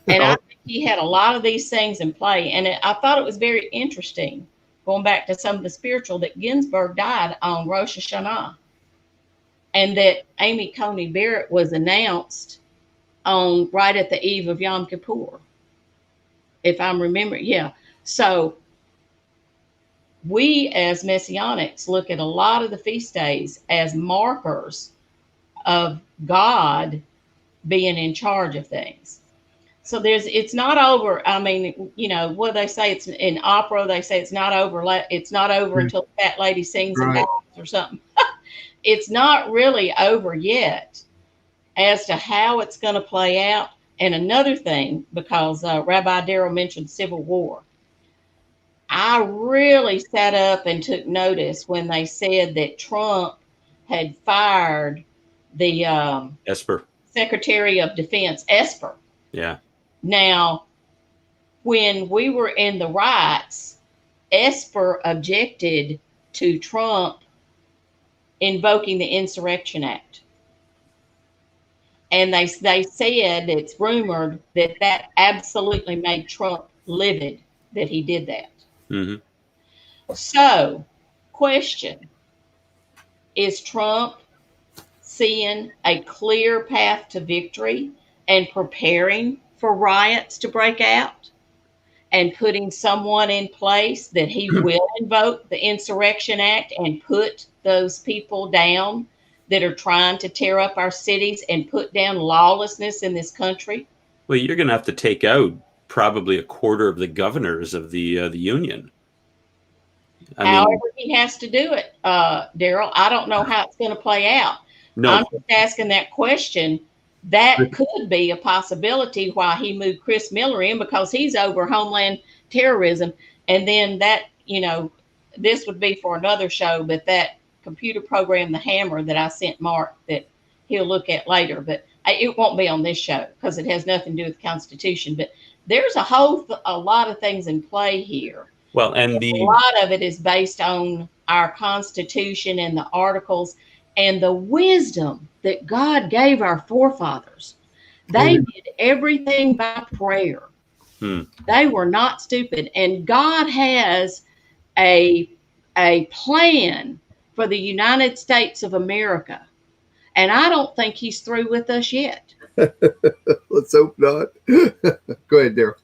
And I think he had a lot of these things in play. And I thought it was very interesting, going back to some of the spiritual, that Ginsburg died on Rosh Hashanah, and that Amy Coney Barrett was announced right at the eve of Yom Kippur, if I'm remembering. Yeah. So we as Messianics look at a lot of the feast days as markers of God being in charge of things. So it's not over. I mean, what they say, it's in opera, they say it's not over. It's not over until the fat lady sings and dances or something. it's not really over yet as to how it's going to play out. And another thing, because Rabbi Darrell mentioned Civil War, I really sat up and took notice when they said that Trump had fired the Esper. Secretary of Defense, Esper. Yeah. Now, when we were in the riots, Esper objected to Trump invoking the Insurrection Act. And they said, it's rumored that that absolutely made Trump livid that he did that. Mm-hmm. So, question, is Trump seeing a clear path to victory and preparing for riots to break out and putting someone in place that he will invoke the Insurrection Act and put those people down that are trying to tear up our cities and put down lawlessness in this country? Well, you're going to have to take out probably a quarter of the governors of the union. However he has to do it, Darrell. I don't know how it's going to play out. No. I'm just asking that question. That could be a possibility why he moved Chris Miller in, because he's over Homeland Terrorism. And then that, this would be for another show, but that computer program, The Hammer, that I sent Mark, that he'll look at later, but it won't be on this show because it has nothing to do with the Constitution. But there's a lot of things in play here. Well, and a lot of it is based on our Constitution and the articles and the wisdom that God gave our forefathers. They did everything by prayer. They were not stupid. And God has a plan for the United States of America. And I don't think he's through with us yet. Let's hope not. Go ahead, Darrell.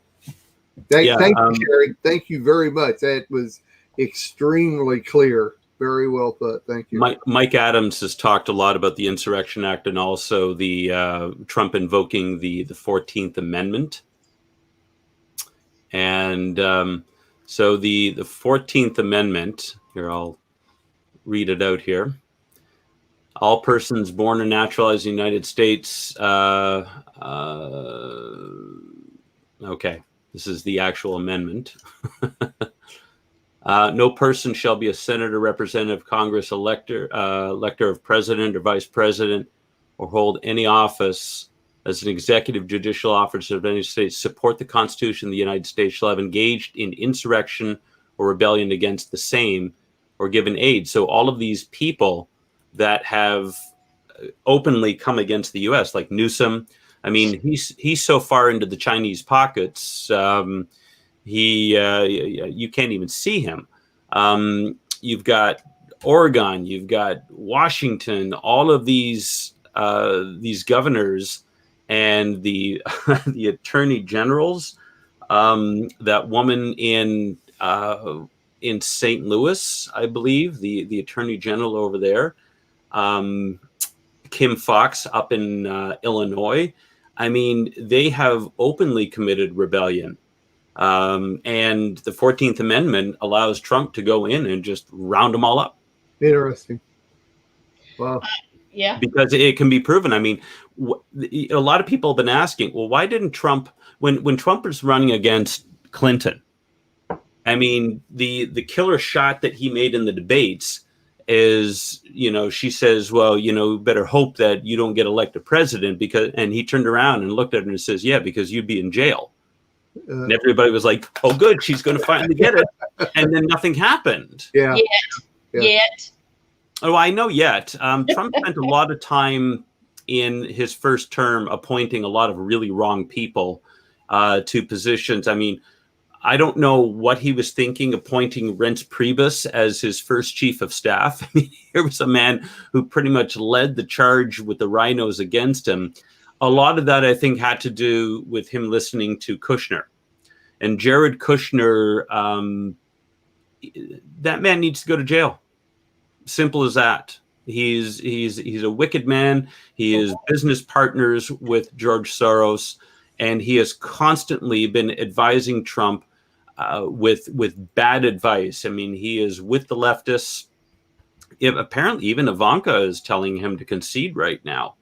Thank you, Sherry. Thank you very much. That was extremely clear. Very well put. Thank you. Mike Adams has talked a lot about the Insurrection Act and also the Trump invoking the 14th Amendment. And so the 14th Amendment, here, I'll read it out here. All persons born and naturalized in the United States. Okay, this is the actual amendment. No person shall be a senator, representative, Congress, elector of president or vice president, or hold any office as an executive, judicial officer of any state, support the Constitution of the United States, shall have engaged in insurrection or rebellion against the same, or given aid. So all of these people that have openly come against the U.S., like Newsom, I mean, he's so far into the Chinese pockets. You can't even see him. You've got Oregon, you've got Washington, all of these governors and the the attorney generals. That woman in St. Louis, I believe, the attorney general over there, Kim Foxx up in Illinois. I mean, they have openly committed rebellion. And the 14th Amendment allows Trump to go in and just round them all up. Interesting. Wow. Yeah. Because it can be proven. I mean, a lot of people have been asking, well, why didn't Trump, when Trump was running against Clinton, I mean, the killer shot that he made in the debates is, she says, well, better hope that you don't get elected president, and he turned around and looked at her and says, yeah, because you'd be in jail. And everybody was like, oh, good, she's going to finally get it. And then nothing happened. Yeah. Yet. Oh, I know yet. Trump spent a lot of time in his first term appointing a lot of really wrong people to positions. I mean, I don't know what he was thinking appointing Reince Priebus as his first chief of staff. I mean, here was a man who pretty much led the charge with the rhinos against him. A lot of that, I think, had to do with him listening to Kushner. And Jared Kushner, that man needs to go to jail. Simple as that. He's a wicked man. He is business partners with George Soros, and he has constantly been advising Trump with bad advice. I mean, he is with the leftists. apparently even Ivanka is telling him to concede right now.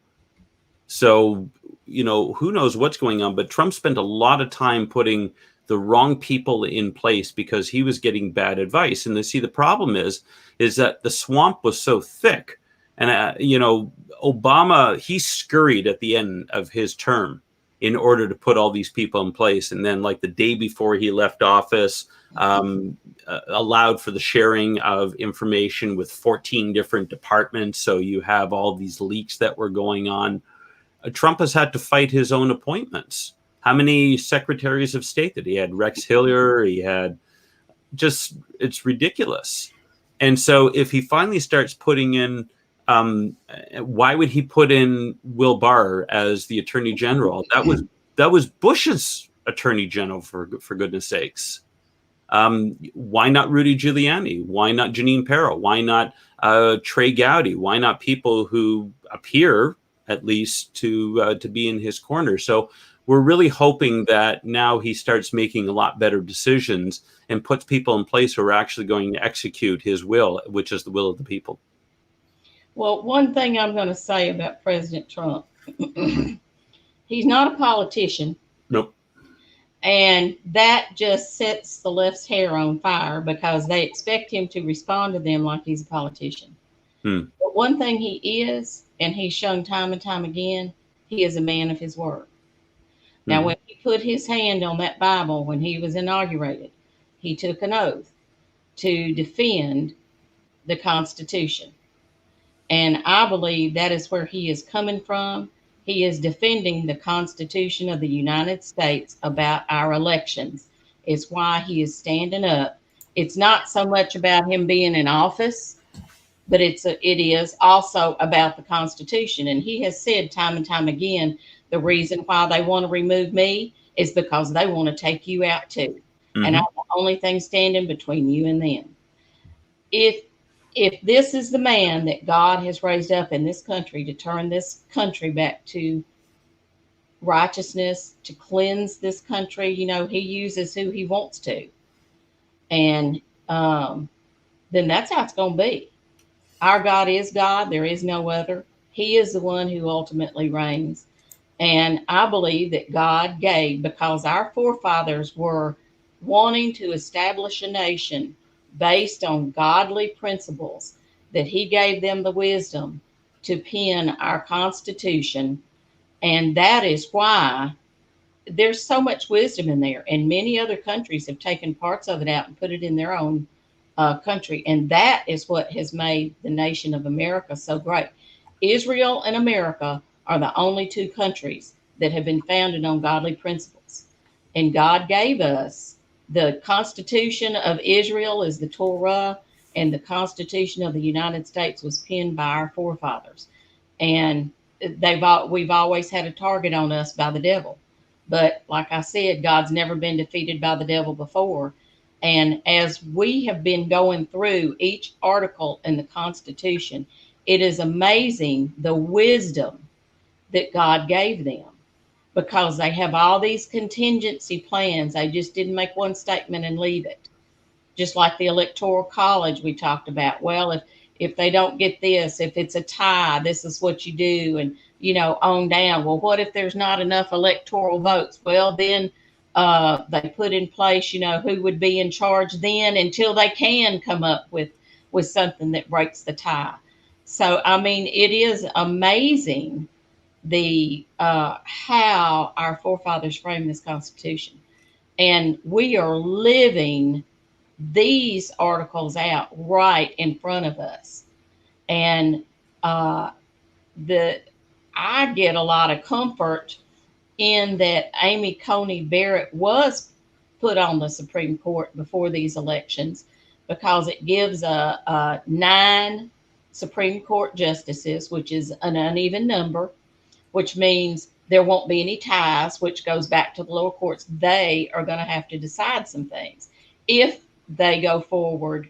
So, who knows what's going on, but Trump spent a lot of time putting the wrong people in place because he was getting bad advice. And the problem is that the swamp was so thick. And, Obama, he scurried at the end of his term in order to put all these people in place. And then like the day before he left office, allowed for the sharing of information with 14 different departments. So you have all these leaks that were going on. Trump has had to fight his own appointments. How many secretaries of state that he had? Rex Hillier, he had it's ridiculous. And so if he finally starts putting in, why would he put in Will Barr as the attorney general? That was Bush's attorney general, for goodness sakes. Why not Rudy Giuliani? Why not Janine Pirro? Why not Trey Gowdy? Why not people who appear at least to be in his corner? So we're really hoping that now he starts making a lot better decisions and puts people in place who are actually going to execute his will, which is the will of the people. Well, one thing I'm going to say about President Trump, he's not a politician. Nope. And that just sets the left's hair on fire because they expect him to respond to them like he's a politician. But one thing he is, and he's shown time and time again, he is a man of his word. Now, when he put his hand on that Bible when he was inaugurated, he took an oath to defend the Constitution. And I believe that is where he is coming from. He is defending the Constitution of the United States about our elections. It's why he is standing up. It's not so much about him being in office, but it is also about the Constitution. And he has said time and time again, the reason why they want to remove me is because they want to take you out too. And I'm the only thing standing between you and them. If this is the man that God has raised up in this country to turn this country back to righteousness, to cleanse this country, he uses who he wants to. And then that's how it's going to be. Our God is God. There is no other. He is the one who ultimately reigns. And I believe that God gave, because our forefathers were wanting to establish a nation based on godly principles, that he gave them the wisdom to pen our Constitution. And that is why there's so much wisdom in there. And many other countries have taken parts of it out and put it in their own country. And that is what has made the nation of America so great. Israel and America are the only two countries that have been founded on godly principles. And God gave us the Constitution of Israel is the Torah, and the Constitution of the United States was penned by our forefathers. And we've always had a target on us by the devil. But like I said, God's never been defeated by the devil before. And as we have been going through each article in the Constitution, it is amazing the wisdom that God gave them, because they have all these contingency plans. They just didn't make one statement and leave it. Just like the Electoral College we talked about. Well, if they don't get this, if it's a tie, this is what you do, and on down. Well, what if there's not enough electoral votes? Well, then they put in place, who would be in charge then until they can come up with something that breaks the tie. So, I mean, it is amazing the how our forefathers framed this Constitution. And we are living these articles out right in front of us. And I get a lot of comfort in that Amy Coney Barrett was put on the Supreme Court before these elections, because it gives 9 Supreme Court justices, which is an uneven number, which means there won't be any ties, which goes back to the lower courts. They are going to have to decide some things. If they go forward,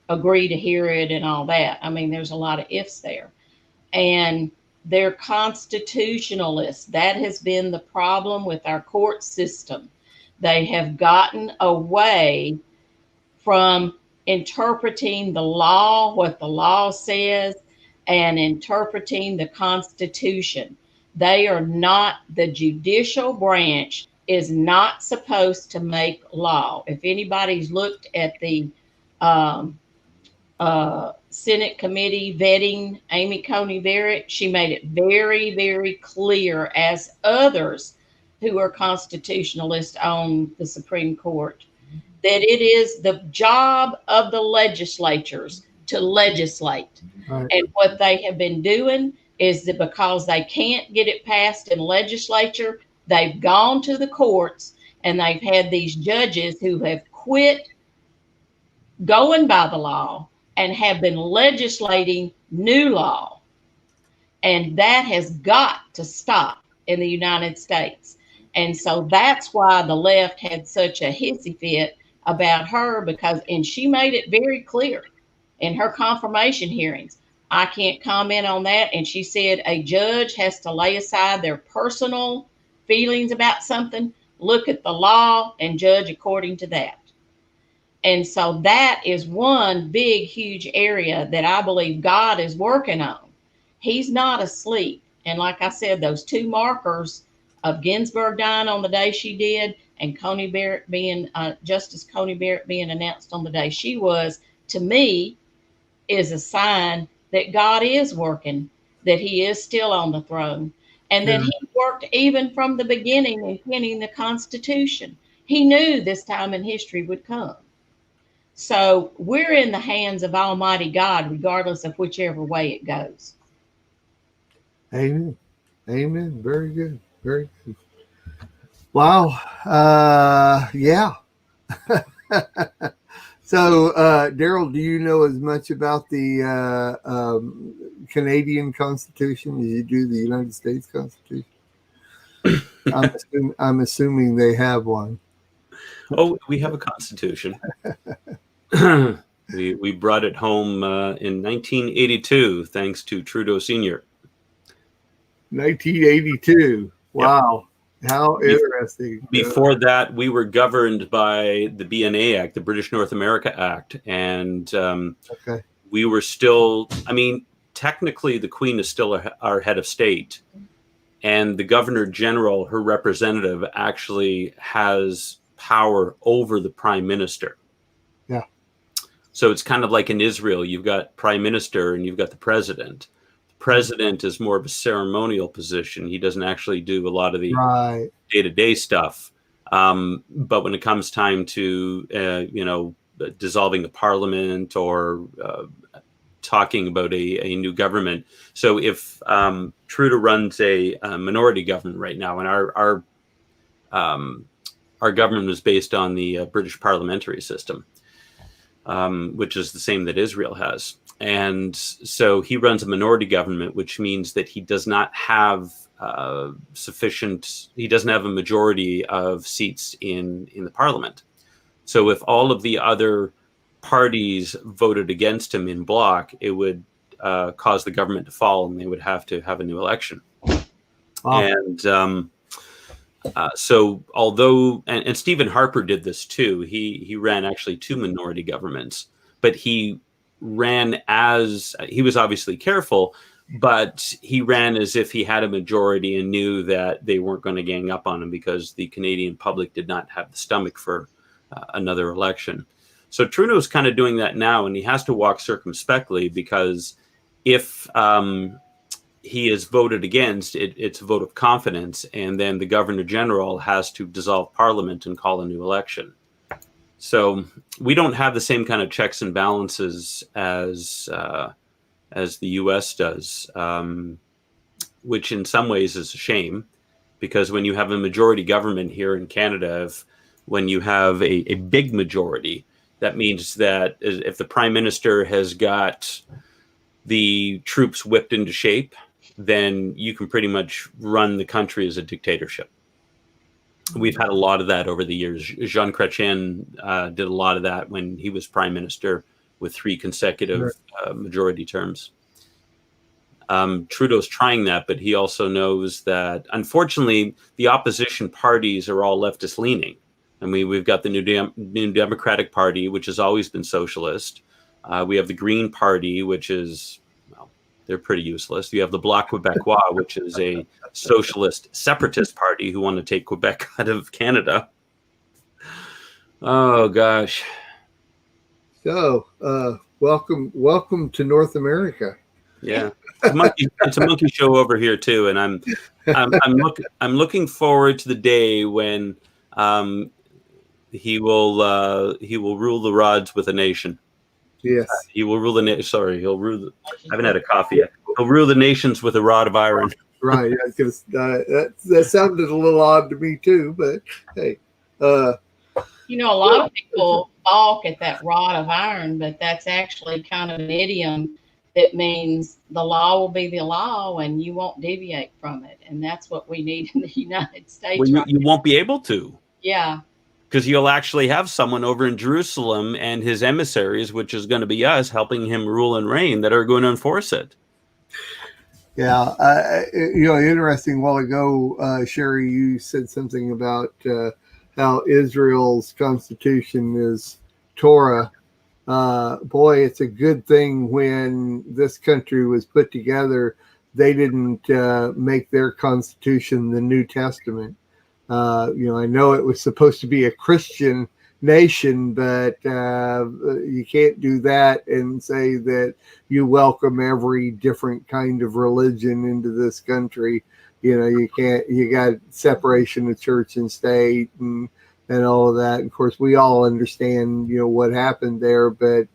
agree to hear it and all that. I mean, there's a lot of ifs there. And they're constitutionalists. That has been the problem with our court system. They have gotten away from interpreting the law, what the law says, and interpreting the Constitution. They are not, the judicial branch is not supposed to make law. If anybody's looked at the Senate committee vetting Amy Coney Barrett, she made it very, very clear, as others who are constitutionalists on the Supreme Court, that it is the job of the legislatures to legislate. Right. And what they have been doing is that because they can't get it passed in legislature, they've gone to the courts and they've had these judges who have quit going by the law and have been legislating new law. And that has got to stop in the United States. And so that's why the left had such a hissy fit about her, because, and she made it very clear in her confirmation hearings, I can't comment on that. And she said a judge has to lay aside their personal feelings about something, look at the law, and judge according to that. And so that is one big, huge area that I believe God is working on. He's not asleep. And like I said, those two markers of Ginsburg dying on the day she did, and Coney Barrett being, Justice Coney Barrett being announced on the day she was, to me, is a sign that God is working, that he is still on the throne, and that he worked even from the beginning in penning the Constitution. He knew this time in history would come. So we're in the hands of Almighty God, regardless of whichever way it goes. Amen. Amen. Very good. Very good. Wow. Yeah. So, Daryl, do you know as much about the Canadian Constitution as you do the United States Constitution? I'm assuming they have one. Oh, we have a Constitution. We brought it home in 1982, thanks to Trudeau Sr. 1982. Wow. Yep. How interesting. Before that, we were governed by the BNA Act, the British North America Act. And we were still, I mean, technically the Queen is still our head of state. And the Governor General, her representative, actually has power over the Prime Minister. Yeah. So it's kind of like in Israel, you've got Prime Minister and you've got the President. President is more of a ceremonial position. He doesn't actually do a lot of the day-to-day stuff. But when it comes time to, dissolving the parliament or talking about a new government. So if Trudeau runs a minority government right now, and our government is based on the British parliamentary system, which is the same that Israel has. And so he runs a minority government, which means that he does not have he doesn't have a majority of seats in the parliament. So if all of the other parties voted against him in bloc, it would cause the government to fall and they would have to have a new election. Wow. And so although, and Stephen Harper did this too, he ran actually two minority governments, but he ran as, he was obviously careful, but he ran as if he had a majority and knew that they weren't going to gang up on him because the Canadian public did not have the stomach for another election. So Trudeau's kind of doing that now, and he has to walk circumspectly because if he is voted against, it's a vote of confidence, and then the Governor General has to dissolve Parliament and call a new election. So we don't have the same kind of checks and balances as the U.S. does, which in some ways is a shame, because when you have a majority government here in Canada, when you have a big majority, that means that if the Prime Minister has got the troops whipped into shape, then you can pretty much run the country as a dictatorship. We've had a lot of that over the years. Jean Chrétien did a lot of that when he was prime minister with 3 consecutive majority terms. Trudeau's trying that, but he also knows that, unfortunately, the opposition parties are all leftist leaning. I mean, we've got the New Democratic Party, which has always been socialist. We have the Green Party, which is, well, they're pretty useless. You have the Bloc Québécois, which is a socialist separatist party who want to take Quebec out of Canada. Oh, gosh. So, welcome to North America. Yeah, it's a monkey show over here too, and I'm looking forward to the day when he will rule the rods with a nation. Yes, he will rule the nation. Sorry, he'll rule. I haven't had a coffee yet. He'll rule the nations with a rod of iron. Right. I was gonna, that sounded a little odd to me too, but hey. You know, a lot of people balk at that rod of iron, but that's actually kind of an idiom that means the law will be the law and you won't deviate from it. And that's what we need in the United States. Well, you won't be able to. Yeah. Because you'll actually have someone over in Jerusalem and his emissaries, which is going to be us, helping him rule and reign, that are going to enforce it. Yeah. Interesting. A while ago, Sherry, you said something about how Israel's constitution is Torah. Boy, it's a good thing when this country was put together, they didn't make their constitution the New Testament. I know it was supposed to be a Christian nation, but you can't do that and say that you welcome every different kind of religion into this country. You can't, you got separation of church and state and all of that. Of course, we all understand, what happened there, but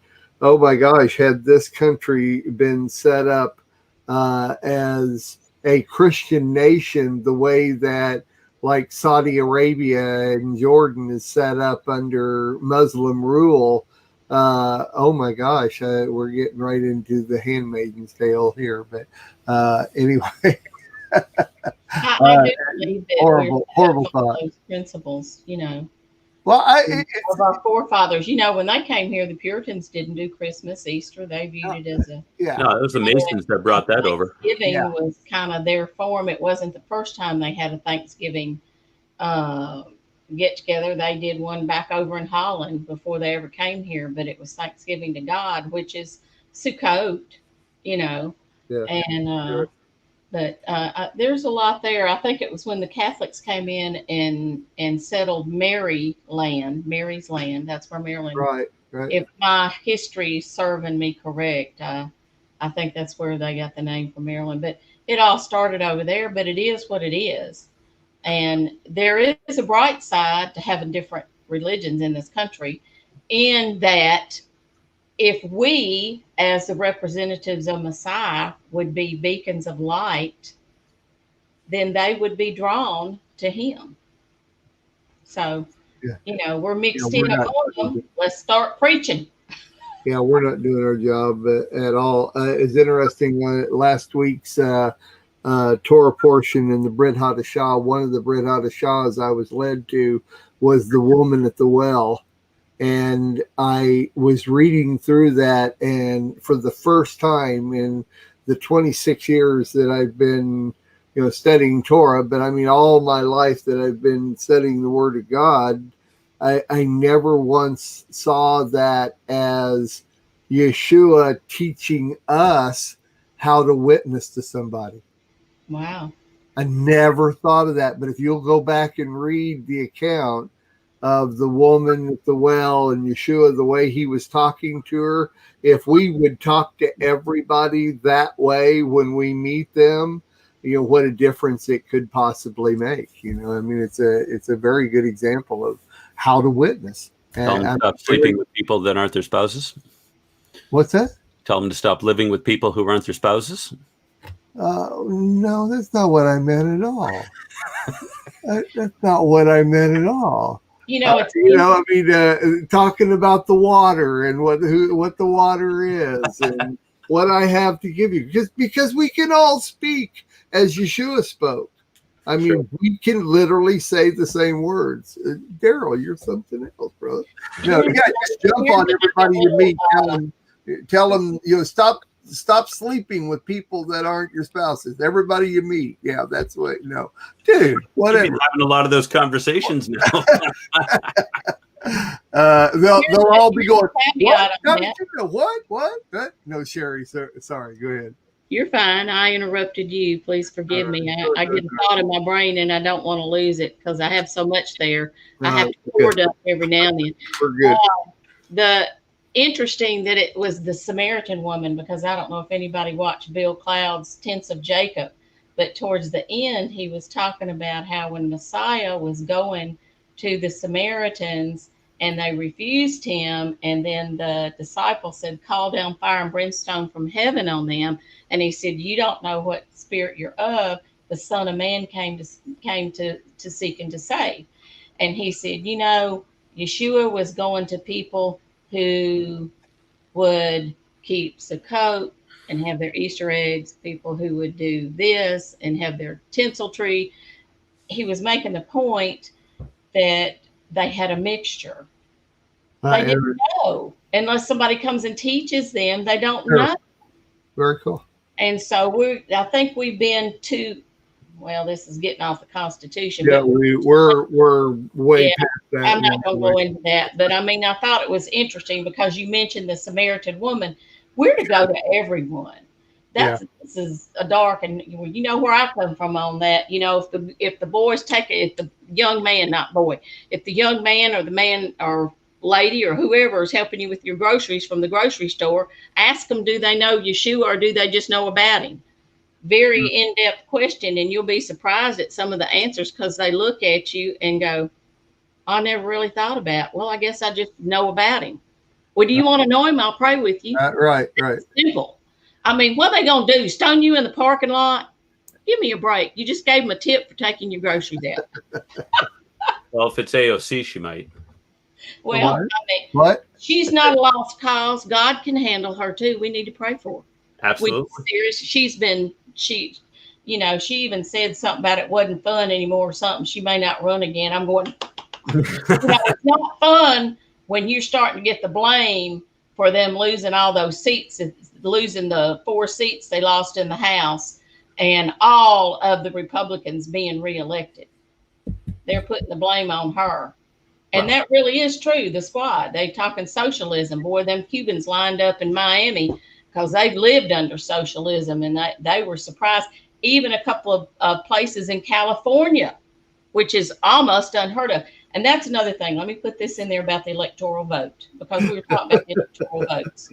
oh my gosh, had this country been set up as a Christian nation, the way that like Saudi Arabia and Jordan is set up under Muslim rule, oh my gosh, we're getting right into the Handmaid's Tale here. But anyway. I do believe that horrible thought. Those principles, Well, of our forefathers. When they came here, the Puritans didn't do Christmas, Easter. They viewed it as a No, it was the Masons that brought that over. Thanksgiving was kind of their form. It wasn't the first time they had a Thanksgiving get together. They did one back over in Holland before they ever came here, but it was Thanksgiving to God, which is Sukkot, Yeah. And but there's a lot there. I think it was when the Catholics came in and settled Mary's land. That's where Maryland. Right. If my history is serving me correct, I think that's where they got the name for Maryland. But it all started over there. But it is what it is, and there is a bright side to having different religions in this country, in that if we, as the representatives of Messiah, would be beacons of light, then they would be drawn to him. So, we're mixed in among them. Let's start preaching. Yeah, we're not doing our job at all. It's interesting. Last week's Torah portion in the Brit Hadashah, one of the Brit Hadashahs I was led to was the woman at the well. And I was reading through that, and for the first time in the 26 years that I've been, studying Torah, but I mean all my life that I've been studying the Word of God, I never once saw that as Yeshua teaching us how to witness to somebody. Wow. I never thought of that, but if you'll go back and read the account of the woman at the well and Yeshua, the way he was talking to her, if we would talk to everybody that way when we meet them, what a difference it could possibly make. It's a very good example of how to witness. Tell them to stop sleeping with people that aren't their spouses. What's that? Tell them to stop living with people who aren't their spouses. No, that's not what I meant at all. That's not what I meant at all. Talking about the water and what the water is and what I have to give you, just because we can all speak as Yeshua spoke. I mean, sure. We can literally say the same words. Daryl, you're something else, brother. No, you got to just jump on everybody you meet. Tell them, stop stop sleeping with people that aren't your spouses. Everybody you meet, yeah, that's what. Dude, whatever. You've been having a lot of those conversations now. They'll all be going. What? No, Sherry. Sorry. Go ahead. You're fine. I interrupted you. Please forgive me. I get a thought in my brain and I don't want to lose it because I have so much there. I have to pour it up every now and then. We're good. The interesting that it was the Samaritan woman, because I don't know if anybody watched Bill Cloud's Tents of Jacob, but towards the end, he was talking about how when Messiah was going to the Samaritans and they refused him, and then the disciple said, call down fire and brimstone from heaven on them. And he said, you don't know what spirit you're of. The Son of Man came to seek and to save. And he said, Yeshua was going to people who would keep Sukkot and have their Easter eggs, people who would do this and have their tinsel tree. He was making the point that they had a mixture. They didn't know. Unless somebody comes and teaches them, they don't know. Very cool. And so I think we've been too, well, this is getting off the Constitution. Yeah, we're way past that. I'm not going to go into that. But I thought it was interesting because you mentioned the Samaritan woman. We're to go to everyone. This is a dark, and you know where I come from on that. If the boys if the young man, not boy, if the young man or the man or lady or whoever is helping you with your groceries from the grocery store, ask them, do they know Yeshua or do they just know about him? Very in-depth question, and you'll be surprised at some of the answers because they look at you and go, I never really thought about. Well, I guess I just know about him. Well, do you want to know him? I'll pray with you. Right. It's simple. What are they going to do? Stone you in the parking lot? Give me a break. You just gave them a tip for taking your groceries out. Well, if it's AOC, she might. Well, what? She's not a lost cause. God can handle her too. We need to pray for her. Absolutely. She even said something about it wasn't fun anymore or something. She may not run again. I'm going, it's not fun when you're starting to get the blame for them losing all those seats, losing the 4 seats they lost in the House, and all of the Republicans being reelected. They're putting the blame on her. And that really is true. The squad, they talking socialism. Boy, them Cubans lined up in Miami because they've lived under socialism, and they were surprised. Even a couple of places in California, which is almost unheard of. And that's another thing. Let me put this in there about the electoral vote, because we were talking about the electoral votes.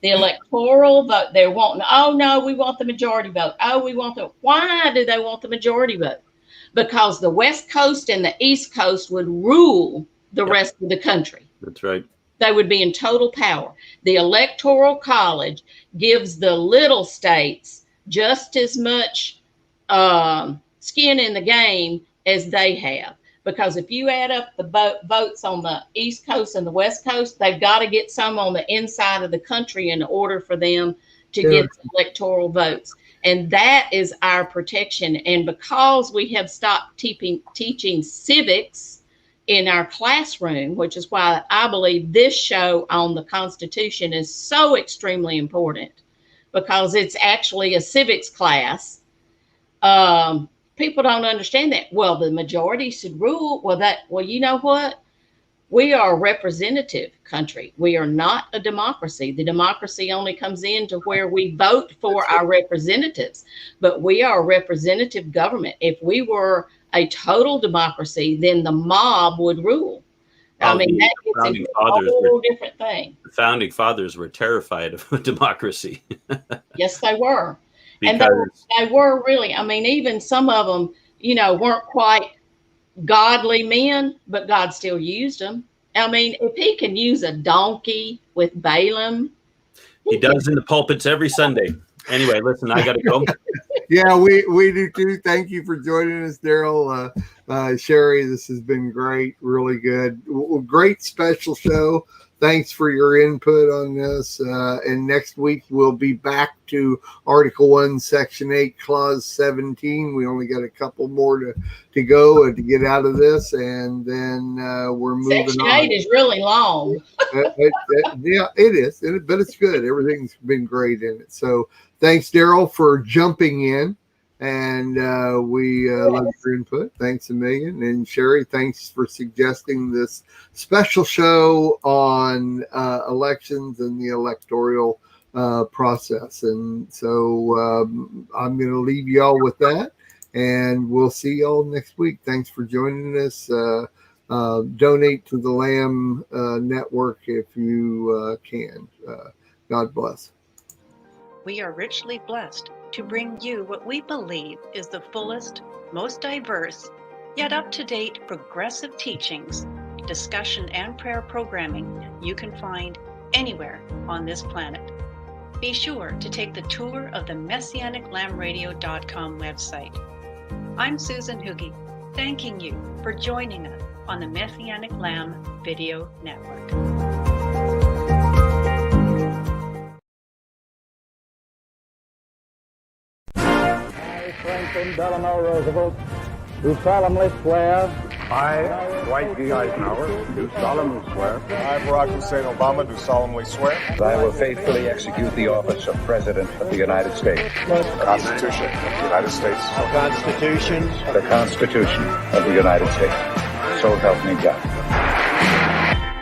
The electoral vote, they're wanting, oh, no, we want the majority vote. Oh, we want why do they want the majority vote? Because the West Coast and the East Coast would rule the rest of the country. That's right. They would be in total power. The Electoral College gives the little states just as much skin in the game as they have. Because if you add up the votes on the East Coast and the West Coast, they've got to get some on the inside of the country in order for them to get the electoral votes. And that is our protection. And because we have stopped teaching civics in our classroom, which is why I believe this show on the Constitution is so extremely important, because it's actually a civics class. People don't understand that. Well, the majority should rule. Well, you know what? We are a representative country. We are not a democracy. The democracy only comes into where we vote for our representatives, but we are a representative government. If we were a total democracy, then the mob would rule. That gets into a whole different thing. The founding fathers were terrified of democracy. Yes, they were. And they were really, even some of them, weren't quite godly men, but God still used them. If he can use a donkey with Balaam. He does in the pulpits every Sunday. Anyway, listen, I got to go. Yeah, we do too. Thank you for joining us, Daryl. Sherry, this has been great, really good. Great special show. thanks for your input on this. And next week we'll be back to Article 1, Section 8, Clause 17. We only got a couple more to go to get out of this, and then we're moving Section on. 8 is really long. Yeah, it is, but it's good. Everything's been great in it. So thanks, Daryl, for jumping in. And we love your input. Thanks a million. And Sherry, thanks for suggesting this special show on elections and the electoral process. And so I'm going to leave y'all with that. And we'll see y'all next week. Thanks for joining us. Donate to the Lamb Network if you can. God bless. We are richly blessed to bring you what we believe is the fullest, most diverse, yet up-to-date progressive teachings, discussion, and prayer programming you can find anywhere on this planet. Be sure to take the tour of the MessianicLambRadio.com website. I'm Susan Hoogie, thanking you for joining us on the Messianic Lamb Video Network. Franklin Delano Roosevelt, do solemnly swear. I, Dwight D. Eisenhower, do solemnly swear. I, Barack Hussein Obama, do solemnly swear. that I will faithfully execute the office of President of the United States. The Constitution of the United States. The Constitution of the United States. So help me God.